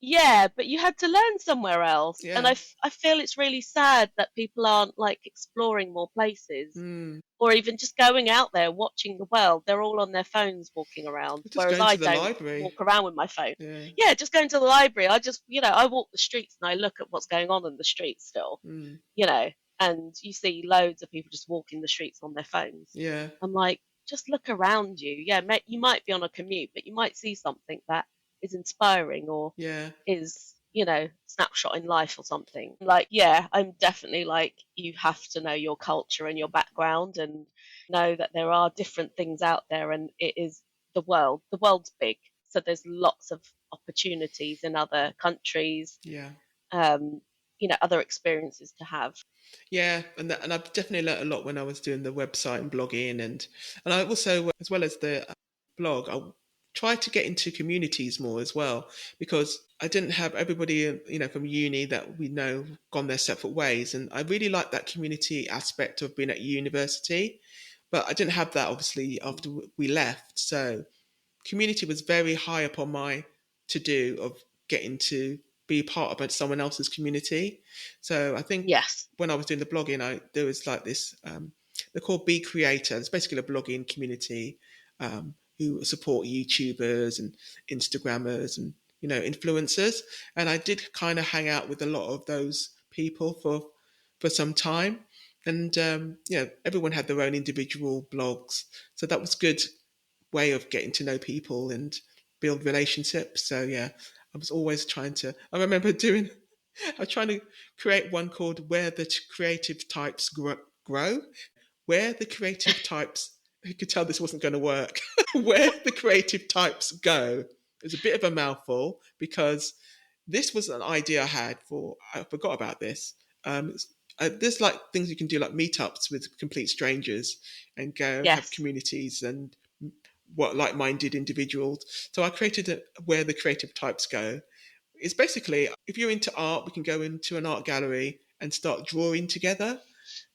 Yeah, but you had to learn somewhere else. And Yeah. I feel it's really sad that people aren't like exploring more places, Mm. or even just going out there watching the world. They're all on their phones walking around, Just whereas going I to the don't library. walk around with my phone. Yeah. Yeah, just going to the library. I just, I walk the streets and I look at what's going on in the streets still, Mm. you know, and you see loads of people just walking the streets on their phones. Yeah. I'm like, just look around you. Yeah, you might be on a commute, but you might see something that is inspiring, or Yeah. is snapshot in life or something. Like, yeah, I'm definitely like, you have to know your culture and your background, and know that there are different things out there, and it is the world's big, so there's lots of opportunities in other countries, Yeah. um other experiences to have. Yeah, and I've definitely learnt a lot when I was doing the website and blogging, and I also, as well as the blog, I tried to get into communities more as well, because I didn't have everybody from uni that we know gone their separate ways, and I really liked that community aspect of being at university, but I didn't have that obviously after we left. So community was very high up on my to do of getting to be part of someone else's community. So I think Yes. when I was doing the blogging, there was like this. They're called Be Creator. It's basically a blogging community who support YouTubers and Instagrammers and influencers. And I did kind of hang out with a lot of those people for some time. And everyone had their own individual blogs, so that was good way of getting to know people and build relationships. So yeah, I was always trying to. I remember doing. I was trying to create one called "Where the Creative Types Grow." Where the creative types. You could tell this wasn't going to work. Where the creative types go. It was a bit of a mouthful because this was an idea I had for. I forgot about this. There's like things you can do, like meetups with complete strangers, and go have Yes. communities and what like-minded individuals. So I created Where the Creative Types Go. It's basically, if you're into art, we can go into an art gallery and start drawing together.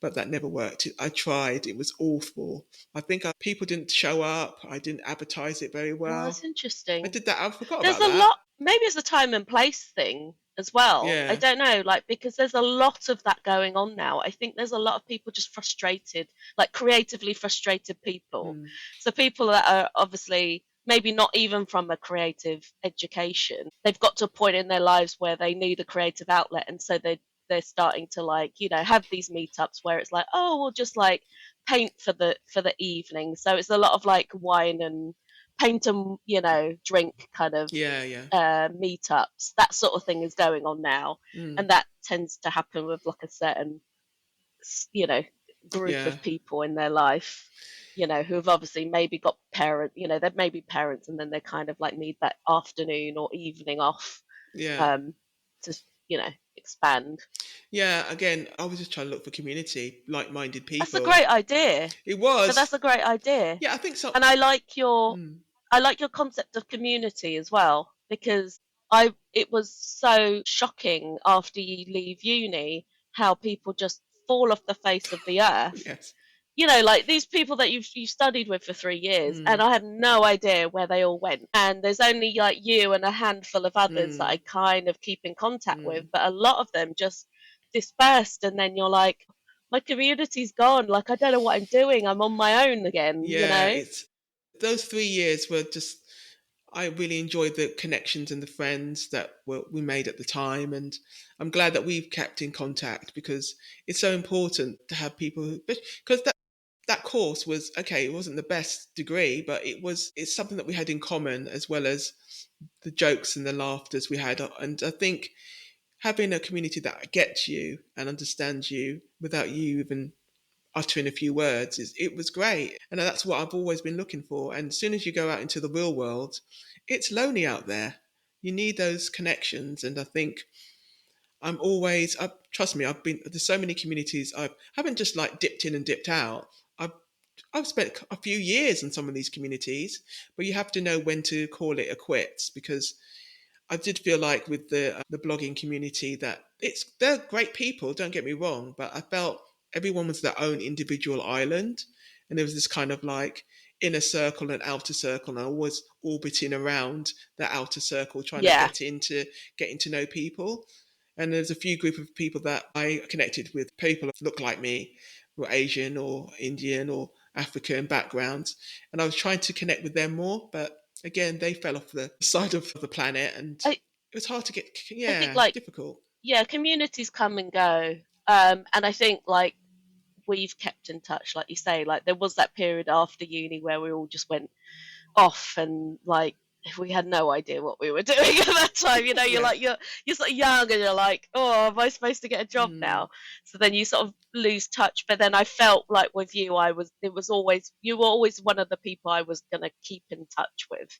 But that never worked. I tried. It was awful. I think people didn't show up. I didn't advertise it very Oh, well. that's I interesting. did that. I forgot There's about a that. lot, maybe it's a time and place thing as well. I Yeah. don't know, like, because there's a lot of that going on now. I think there's a lot of people just frustrated, like creatively frustrated people. Mm. So people that are obviously maybe not even from a creative education, they've got to a point in their lives where they need a creative outlet, and so they're starting to, like, have these meetups where it's like, oh, we'll just like paint for the evening. So it's a lot of like wine and paint and drink kind of Yeah, yeah. meetups. That sort of thing is going on now, Mm. and that tends to happen with like a certain you know group Yeah, of people in their life, who have obviously maybe got parent, they're maybe parents, and then they kind of like need that afternoon or evening off, yeah. um to expand. Yeah, again, I was just trying to look for community, like-minded That's a people. great idea. It But was. that's a great idea. Yeah, I think so. And Mm. I like your concept of community as well, because I it was so shocking after you leave uni how people just fall off the face of the earth. Yes. Like these people that you studied with for 3 years, and Mm. I have no idea where they all went. And there's only like you and a handful of others that I Mm. kind of keep in contact with, Mm. but a lot of them just dispersed. And then you're like, my community's gone. Like, I don't know what I'm doing. I'm on my own again. Yeah, it's those 3 years were just. I really enjoyed the connections and the friends that we made at the time, and I'm glad that we've kept in contact because it's so important to have people. Because that course was okay. It wasn't the best degree, but it's something that we had in common as well as the jokes and the laughters we had. And I think having a community that gets you and understands you without you even uttering a few words it was great, and that's what I've always been looking for. And as soon as you go out into the real world, it's lonely out there. You need those connections, and I think trust me, I've been there's so many communities. I haven't just like dipped in and dipped out. I've I've spent a few years in some of these communities, but you have to know when to call it a quits because I did feel like with the blogging community that they're great people. Don't get me wrong, but I felt everyone was their own individual island, and there was this kind of like inner circle and outer circle, and I was orbiting around the outer circle, trying to Yeah. get into getting to know people. And there's a few group of people that I connected with, people that look like me, were Asian or Indian or African backgrounds, and I was trying to connect with them more, but again, they fell off the side of the planet, and I it was hard to get. I think Yeah, like difficult. yeah, communities come and go. And I think like we've kept in touch, like you say, like there was that period after uni where we all just went off and like we had no idea what we were doing at that time. You know, you're Yeah. like you're sort of young and you're like, oh, am I supposed to get a job Mm, now? So then you sort of lose touch. But then I felt like with you, it was always you were always one of the people I was gonna keep in touch with.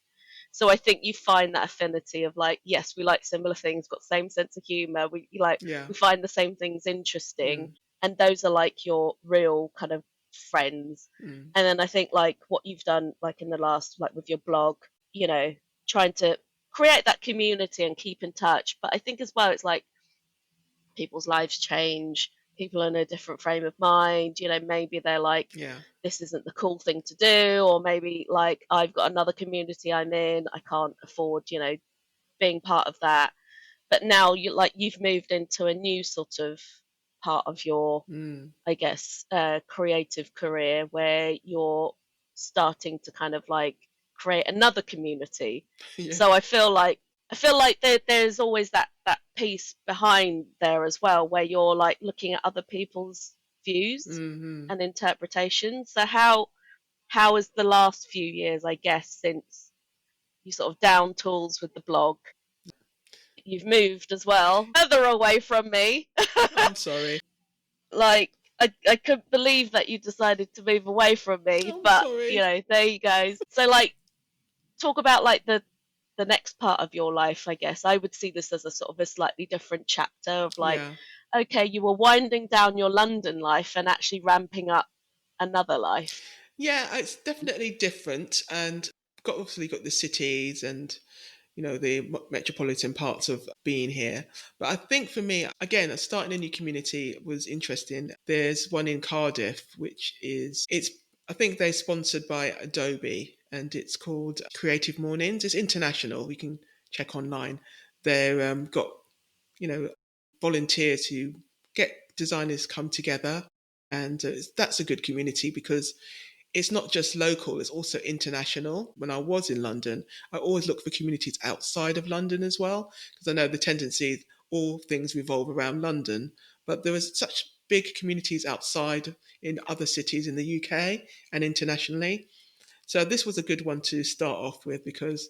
So I think you find that affinity of like, yes, we like similar things, got the same sense of humor. yeah. We find the same things interesting, Mm, and those are like your real kind of friends. mm, And then I think like what you've done like in the last like with your blog, you know, trying to create that community and keep in touch. But I think as well, it's like people's lives change. People are in a different frame of mind. You know, maybe they're like, yeah. this isn't the cool thing to do, or maybe like I've got another community I'm in, I can't afford, you know, being part of that. But now you've moved into a new sort of part of your, Mm, I guess, creative career where you're starting to kind of like create another community. yeah. So I feel like there's always that piece behind there as well, where you're like looking at other people's views Mm-hmm. and interpretations. So how has the last few years, I guess, since you sort of down tools with the blog, you've moved as well further away from me. I'm sorry. Like I couldn't believe that you decided to move away from me, I'm but you sorry. know, there you go. So like talk about like the next part of your life, I guess. I would see this as a sort of a slightly different chapter of like, Yeah. okay, you were winding down your London life and actually ramping up another life. Yeah, it's definitely different, and obviously got the cities and the metropolitan parts of being here. But I think for me, again, starting a new community was interesting. There's one in Cardiff, which it's I think they're sponsored by Adobe, and it's called Creative Mornings. It's international. You can check online. They're got you know volunteers who get designers come together, and that's a good community because it's not just local, it's also international. When I was in London, I always look for communities outside of London as well, because I know the tendency is all things revolve around London, but there was such big communities outside in other cities in the UK and internationally. So this was a good one to start off with because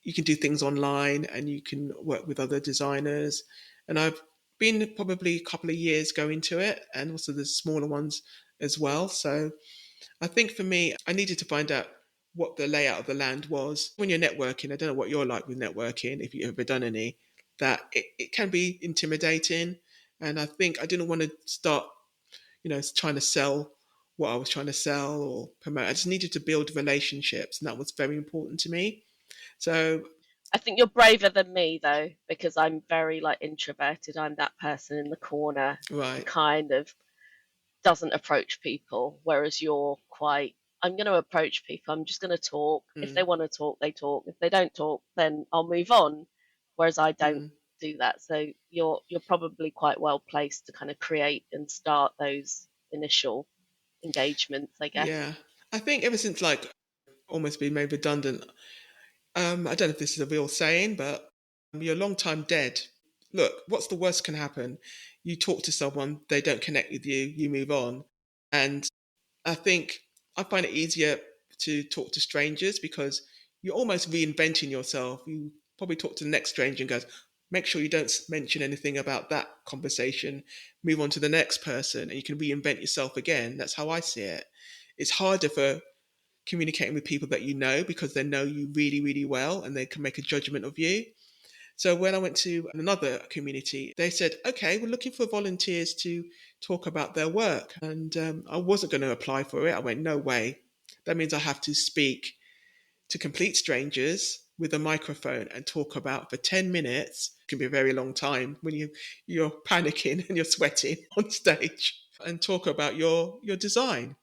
you can do things online and you can work with other designers. And I've been probably a couple of years going to it, and also the smaller ones as well. So I think for me, I needed to find out what the layout of the land was. When you're networking, I don't know what you're like with networking, if you've ever done any, that it can be intimidating. And I think I didn't want to start, trying to sell what I was trying to sell or promote. I just needed to build relationships, and that was very important to me. So, I think you're braver than me though, because I'm very like introverted. I'm that person in the corner and right. kind of doesn't approach people, whereas you're quite, I'm going to approach people. I'm just going to talk. If they Mm, want to talk, they talk. If they don't talk, then I'll move on. Whereas I don't mm, do that. So you're probably quite well placed to kind of create and start those initial engagements, I guess. yeah. I think ever since like almost being made redundant, I don't know if this is a real saying, but you're a long time dead. Look, what's the worst can happen? You talk to someone, they don't connect with you, you move on. And I think I find it easier to talk to strangers because you're almost reinventing yourself. You probably talk to the next stranger and goes, make sure you don't mention anything about that conversation. Move on to the next person, and you can reinvent yourself again. That's how I see it. It's harder for communicating with people that you know because they know you really, really well and they can make a judgment of you. So when I went to another community, they said, okay, we're looking for volunteers to talk about their work. And I wasn't going to apply for it. I went, no way. That means I have to speak to complete strangers with a microphone and talk about for 10 minutes. It can be a very long time when you're panicking and you're sweating on stage and talk about your design.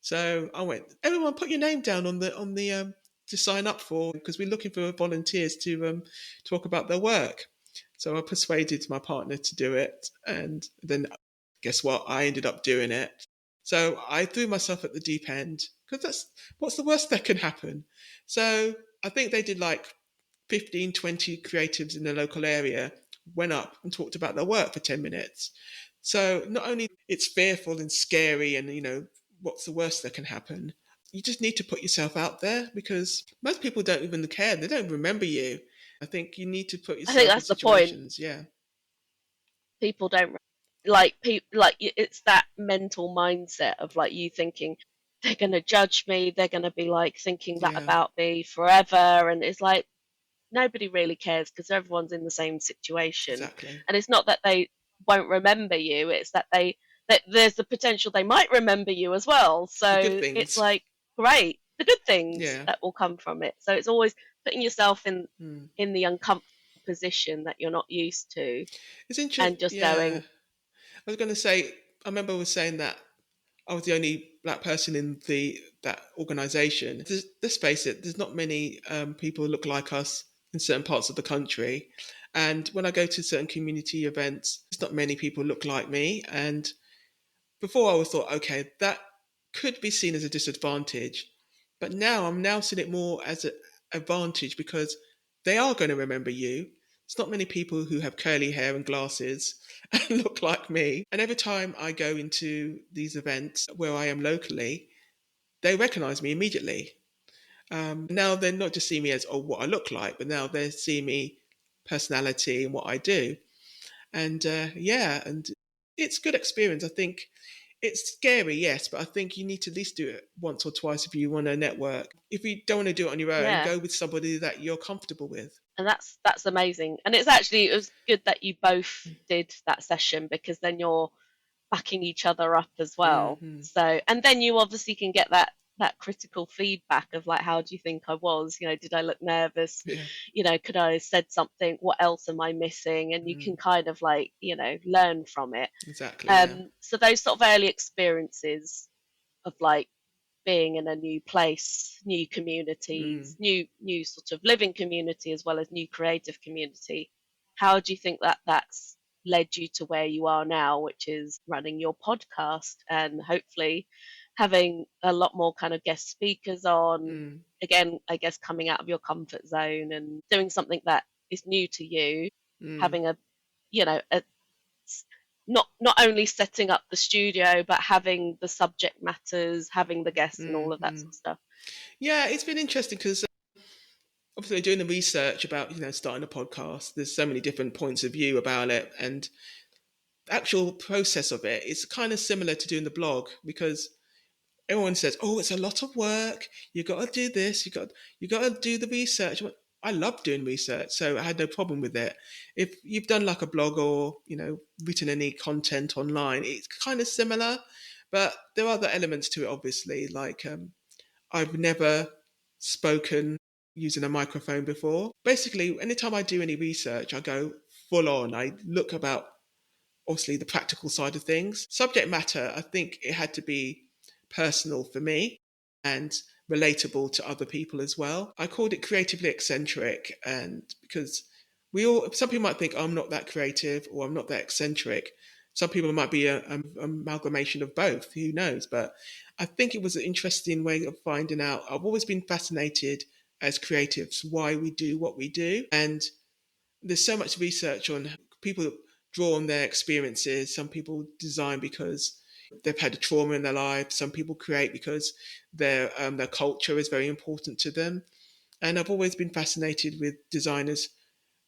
So I went, everyone put your name down on the to sign up for, because we're looking for volunteers to talk about their work. So I persuaded my partner to do it, and then guess what? I ended up doing it. So I threw myself at the deep end because that's what's the worst that can happen. So I think they did like 15, 20 creatives in the local area went up and talked about their work for 10 minutes. So not only it's fearful and scary and, what's the worst that can happen, you just need to put yourself out there because most people don't even care. They don't remember you. I think you need to put I think yourself in that's the point. situations. Yeah. People don't like people like it's that mental mindset of like you thinking they're going to judge me, they're going to be like thinking that Yeah, about me forever, and it's like nobody really cares because everyone's in the same situation. exactly. And it's not that they won't remember you, it's that there's the potential they might remember you as well. The good So it's things. like great, the good things Yeah. that will come from it. So it's always putting yourself Mm. in the uncomfortable position that you're not used to It's interesting. and just Yeah. going, I was going to say, I remember I was saying that I was the only black person in that organization. Let's face it, there's not many people who look like us in certain parts of the country. And when I go to certain community events, there's not many people look like me. And before I always thought, okay, that could be seen as a disadvantage. But now I'm now seeing it more as an advantage because they are going to remember you. It's not many people who have curly hair and glasses and look like me. And every time I go into these events where I am locally, they recognize me immediately. Now they're not just seeing me as, oh, what I look like, but now they're seeing me personality and what I do. And yeah, and it's good experience. I think it's scary, yes, but I think you need to at least do it once or twice if you want to network. If you don't want to do it on your own, yeah. go with somebody that you're comfortable with. And that's amazing. And it was good that you both did that session because then you're backing each other up as well. Mm-hmm. So, and then you obviously can get that critical feedback of like, how do you think I was? Did I look nervous? Yeah. Could I have said something? What else am I missing? And you can kind of like, learn from it. Exactly. Yeah. So those sort of early experiences of like being in a new place, new communities, Mm. new sort of living community as well as new creative community. How do you think that that's led you to where you are now, which is running your podcast and hopefully having a lot more kind of guest speakers on? Mm. Again, I guess coming out of your comfort zone and doing something that is new to you, Mm. having a not only setting up the studio but having the subject matters, having the guests and all of that Mm-hmm. sort of stuff. Yeah, it's been interesting because obviously doing the research about starting a podcast. There's so many different points of view about it, and the actual process of it is kind of similar to doing the blog because everyone says, "Oh, it's a lot of work. You got to do this. You got to do the research." I love doing research, so I had no problem with it. If you've done like a blog or written any content online, it's kind of similar, but there are other elements to it. Obviously, like I've never spoken using a microphone before. Basically, anytime I do any research, I go full on. I look about obviously the practical side of things. Subject matter, I think it had to be personal for me and relatable to other people as well. I called it creatively eccentric, and because some people might think, oh, I'm not that creative or I'm not that eccentric. Some people might be an amalgamation of both, who knows? But I think it was an interesting way of finding out. I've always been fascinated as creatives, why we do what we do. And there's so much research on people draw on their experiences. Some people design because they've had a trauma in their life. Some people create because their culture is very important to them. And I've always been fascinated with designers,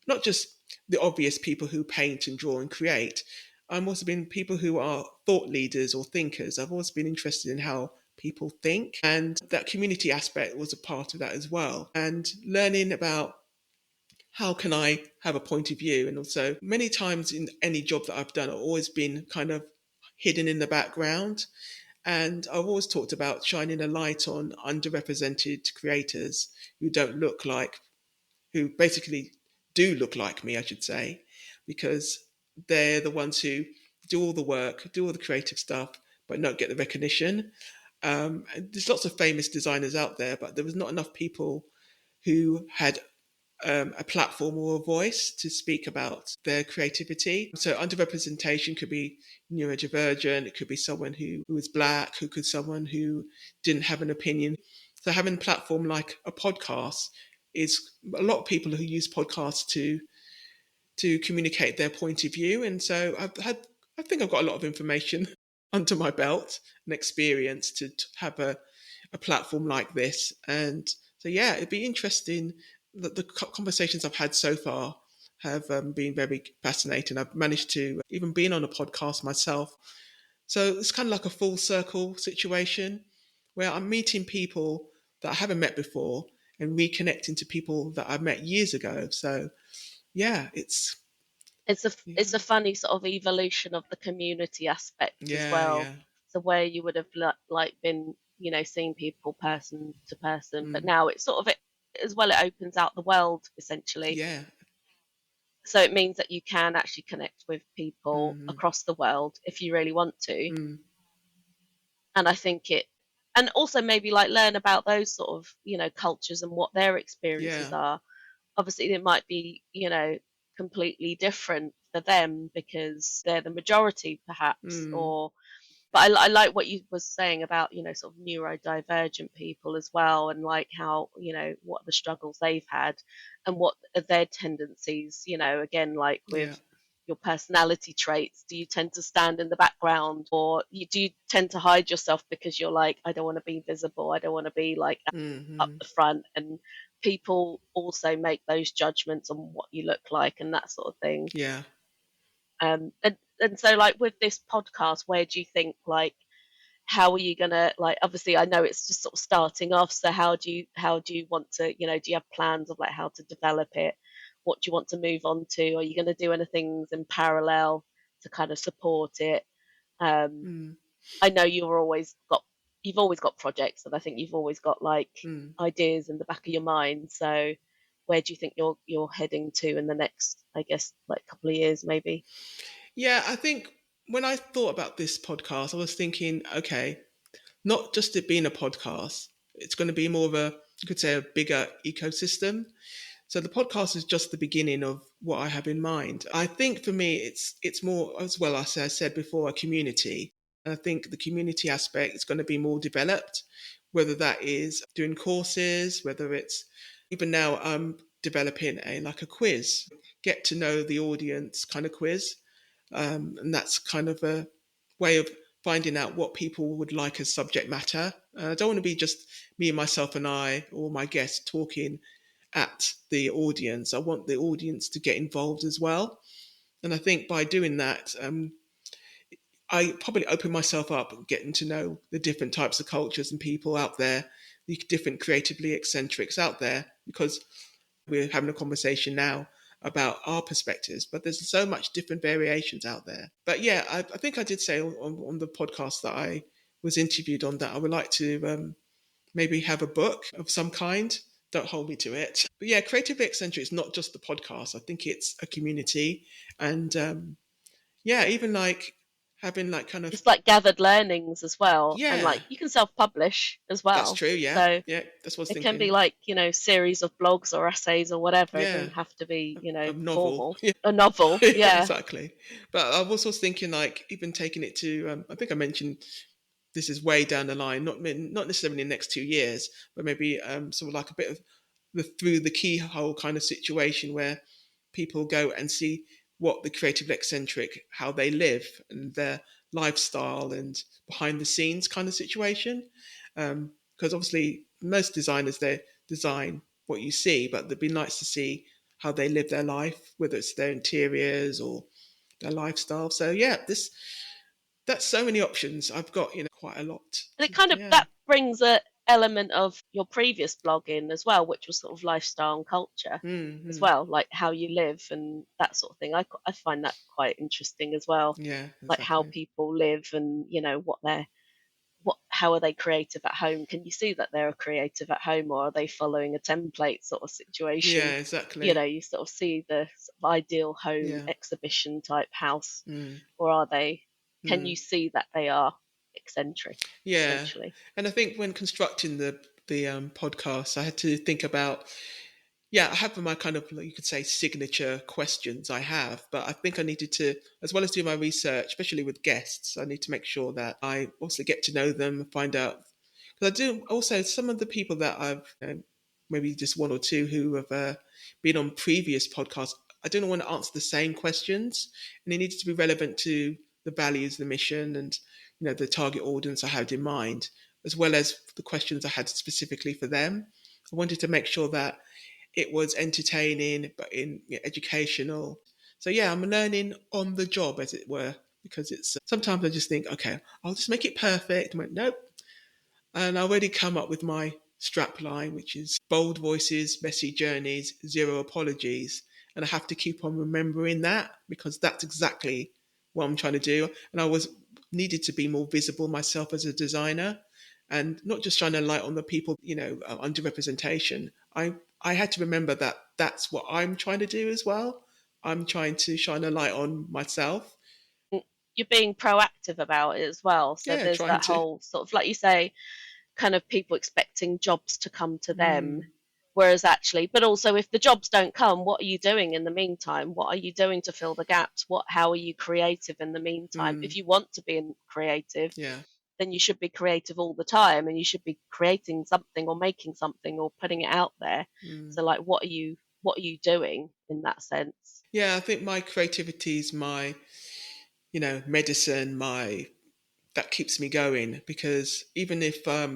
not just the obvious people who paint and draw and create. I've also been people who are thought leaders or thinkers. I've always been interested in how people think, and that community aspect was a part of that as well. And learning about how can I have a point of view, and also many times in any job that I've done, I've always been kind of hidden in the background. And I've always talked about shining a light on underrepresented creators who don't look like, who basically do look like me, I should say, because they're the ones who do all the work, do all the creative stuff, but not get the recognition. There's lots of famous designers out there, but there was not enough people who had a platform or a voice to speak about their creativity. So underrepresentation could be neurodivergent, it could be someone who was black, who could someone who didn't have an opinion. So having a platform like a podcast is a lot of people who use podcasts to communicate their point of view. And so I think I've got a lot of information under my belt and experience to have a platform like this. And so, yeah, it'd be interesting. The conversations I've had so far have been very fascinating. I've managed to even been on a podcast myself. So it's kind of like a full circle situation where I'm meeting people that I haven't met before and reconnecting to people that I've met years ago. So yeah, It's a funny sort of evolution of the community aspect as yeah, well. yeah, So where you would have like been, seeing people person to person, but mm, now it's sort of it as well. It opens out the world essentially. yeah, So it means that you can actually connect with people mm, across the world if you really want to. mm, And I think and also maybe like learn about those sort of, cultures and what their experiences yeah, are. Obviously, it might be, completely different for them because they're the majority, perhaps, mm, or but I like what you was saying about sort of neurodivergent people as well, and like how what are the struggles they've had, and what are their tendencies. Again, like yeah, with your personality traits, do you tend to stand in the background, or do you tend to hide yourself because you're like, I don't want to be visible, I don't want to be like up mm, the front, and people also make those judgments on what you look like and that sort of thing. yeah, And so like with this podcast, where do you think, like, how are you gonna, like, obviously I know it's just sort of starting off, so how do you want to, do you have plans of like how to develop it? What do you want to move on to? Are you going to do anything in parallel to kind of support it? um mm, I know you've always got projects, and I think you've always got like mm. ideas in the back of your mind. So where do you think you're heading to in the next, I guess, like couple of years maybe? Yeah, I think when I thought about this podcast, I was thinking, okay, not just it being a podcast, it's going to be more of a, you could say, a bigger ecosystem. So the podcast is just the beginning of what I have in mind. I think for me, it's more, as well as I said before, a community. And I think the community aspect is going to be more developed, whether that is doing courses, whether it's even now I'm developing a quiz, get to know the audience kind of quiz, and that's kind of a way of finding out what people would like as subject matter. I don't want to be just me, myself, and I, or my guest talking at the audience. I want the audience to get involved as well. And I think by doing that, I probably open myself up and getting to know the different types of cultures and people out there, the different creatively eccentrics out there, because we're having a conversation now about our perspectives, but there's so much different variations out there. But yeah, I think I did say on the podcast that I was interviewed on that I would like to maybe have a book of some kind. Don't hold me to it. But yeah, Creatively Eccentric is not just the podcast. I think it's a community. And yeah, even like having like kind of, It's like gathered learnings as well, and yeah, like you can self-publish as that's well. true. Yeah. So Yeah. That's what I was it can be thinking. like, series of blogs or essays or whatever. It Yeah. doesn't have to be, A novel. formal. A novel, Yeah, yeah. exactly. But I was also thinking, like, even taking it to, I think I mentioned this is way down the line, not necessarily in the next 2 years, but maybe sort of like a bit of through the keyhole kind of situation where people go and see what the creative eccentric, how they live and their lifestyle and behind the scenes kind of situation. Because obviously most designers, they design what you see, but it'd be nice to see how they live their life, whether it's their interiors or their lifestyle. So yeah, that's so many options. I've got quite a lot. And it kind of Yeah. that brings a element of your previous blog in as well, which was sort of lifestyle and culture as Mm-hmm. well, like how you live and that sort of thing. I find that quite interesting as well, Yeah, like how exactly. people live and what how are they creative at home? Can you see that they're creative at home, or are they following a template sort of situation? Yeah, exactly. You sort of see the sort of ideal home Yeah. exhibition type house, Mm, or are they? Can you mm. see that they are eccentric, Yeah, essentially? and I think when constructing the podcast, I had to think about, yeah, I have my kind of, like, you could say, signature questions I have, but I think I needed to, as well as do my research, especially with guests, I need to make sure that I also get to know them, find out. Because I do also, some of the people that I've, maybe just one or two who have been on previous podcasts, I don't want to answer the same questions, and it needs to be relevant to the values, the mission, and the target audience I had in mind, as well as the questions I had specifically for them. I wanted to make sure that it was entertaining but in educational. So yeah, I'm learning on the job, as it were, because it's sometimes I just think, okay, I'll just make it perfect. I went, nope. And I already come up with my strap line, which is bold voices, messy journeys, zero apologies. And I have to keep on remembering that, because that's exactly what I'm trying to do. And I was needed to be more visible myself as a designer, and not just trying to light on the people, underrepresentation. I had to remember that that's what I'm trying to do as well. I'm trying to shine a light on myself. You're being proactive about it as well. So Yeah, there's trying that to. whole sort of, like you say, kind of people expecting jobs to come to them. Mm, Whereas actually, but also if the jobs don't come, what are you doing in the meantime? What are you doing to fill the gaps? How are you creative in the meantime? If mm, you want to be creative, yeah. then you should be creative all the time and you should be creating something or making something or putting it out there. Mm. So like what are you doing in that sense? Yeah, I think my creativity is my, medicine, my that keeps me going, because even if I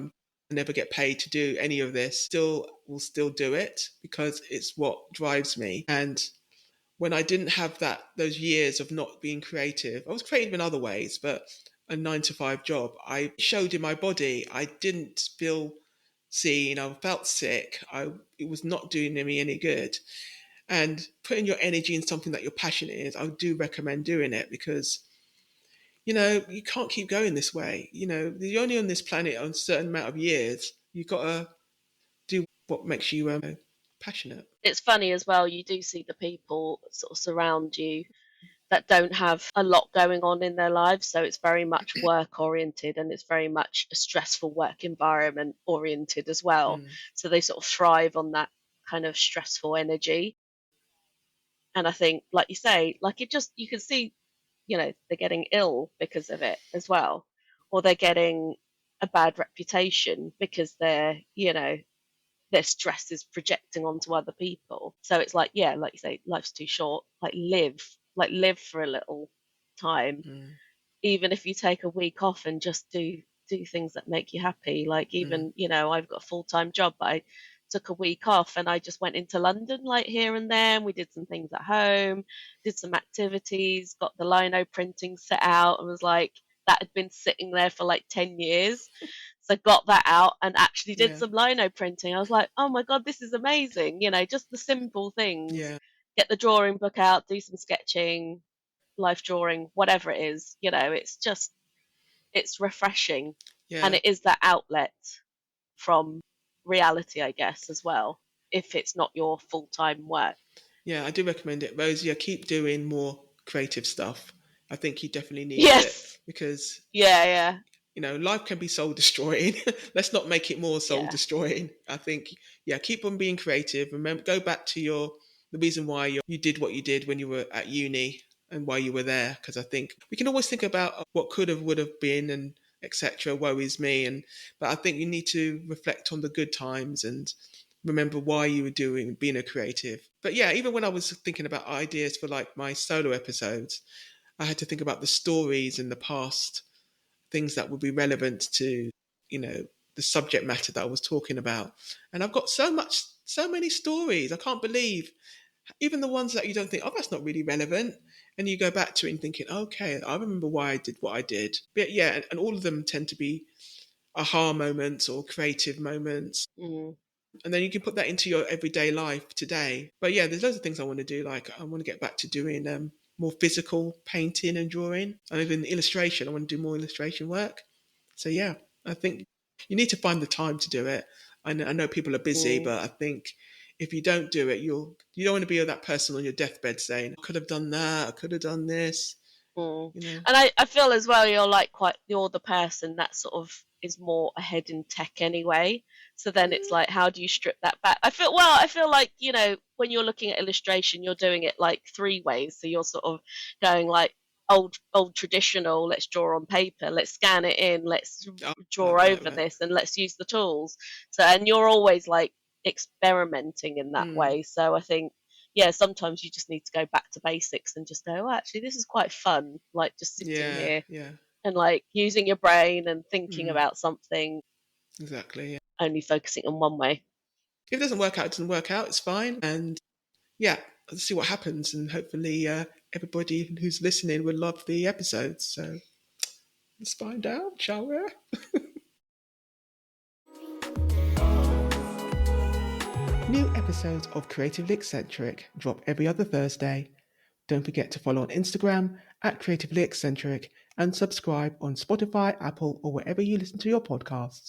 never get paid to do any of this, still will still do it because it's what drives me. And when I didn't have those years of not being creative, I was creative in other ways, but a 9 to 5 job, I showed in my body. I didn't feel seen. I felt sick. It was not doing me any good. And putting your energy in something that you're passionate in, I do recommend doing it, because you can't keep going this way. You're only on this planet on a certain amount of years. You've got to do what makes you passionate. It's funny as well, you do see the people sort of surround you that don't have a lot going on in their lives. So it's very much work oriented and it's very much a stressful work environment oriented as well. Mm, So they sort of thrive on that kind of stressful energy. And I think, like you say, like you can see, they're getting ill because of it as well, or they're getting a bad reputation because their stress is projecting onto other people. So it's like, yeah, like you say, life's too short. Like live for a little time, mm, even if you take a week off and just do things that make you happy. Like mm, even, I've got a full-time job, but I took a week off and I just went into London like here and there, and we did some things at home, did some activities, got the lino printing set out, and was like, that had been sitting there for like 10 years. So got that out and actually did yeah, some lino printing. I was like, oh my God, this is amazing. Just the simple things. yeah, Get the drawing book out, do some sketching, life drawing, whatever it is. It's refreshing. And yeah, it is that outlet from reality, I guess, as well, if it's not your full time work. yeah. I do recommend it, Rosie. I keep doing more creative stuff. I think you definitely need it, Yes. because Yeah, yeah, life can be soul destroying. Let's not make it more soul yeah. destroying. I think, yeah, keep on being creative. Remember, go back to the reason why you did what you did when you were at uni and why you were there. Because I think we can always think about what could have, would have been, and etc. Worries me, but I think you need to reflect on the good times, and remember why you were being a creative. But yeah, even when I was thinking about ideas for like my solo episodes, I had to think about the stories in the past, things that would be relevant to, the subject matter that I was talking about. And I've got so many stories. I can't believe, even the ones that you don't think, oh, that's not really relevant. And you go back to it and thinking, okay, I remember why I did what I did. But yeah, and all of them tend to be aha moments or creative moments. Mm. And then you can put that into your everyday life today. But yeah, there's loads of things I want to do. Like I want to get back to doing more physical painting and drawing, and even illustration. I want to do more illustration work. So yeah, I think you need to find the time to do it. I know people are busy, Mm. but I think if you don't do it, you don't want to be that person on your deathbed saying, "I could have done that. I could have done this." Mm. You know. And I feel as well you're the person that sort of is more ahead in tech anyway. So then it's Mm. like, how do you strip that back? I feel like, when you're looking at illustration, you're doing it like three ways. So you're sort of going like old traditional, let's draw on paper, let's scan it in, let's Oh, draw love that. over Right. this and let's use the tools. So and you're always like experimenting in that Mm. way. So I think yeah, sometimes you just need to go back to basics and just go, oh, actually, this is quite fun. Like just sitting Yeah. here Yeah. and like using your brain and thinking Mm. about something, Exactly. Yeah. only focusing on one way. If it doesn't work out, it doesn't work out. It's fine. And yeah, let's see what happens. And hopefully, everybody who's listening will love the episodes. So let's find out, shall we? New episodes of Creatively Eccentric drop every other Thursday. Don't forget to follow on Instagram at Creatively Eccentric and subscribe on Spotify, Apple, or wherever you listen to your podcasts.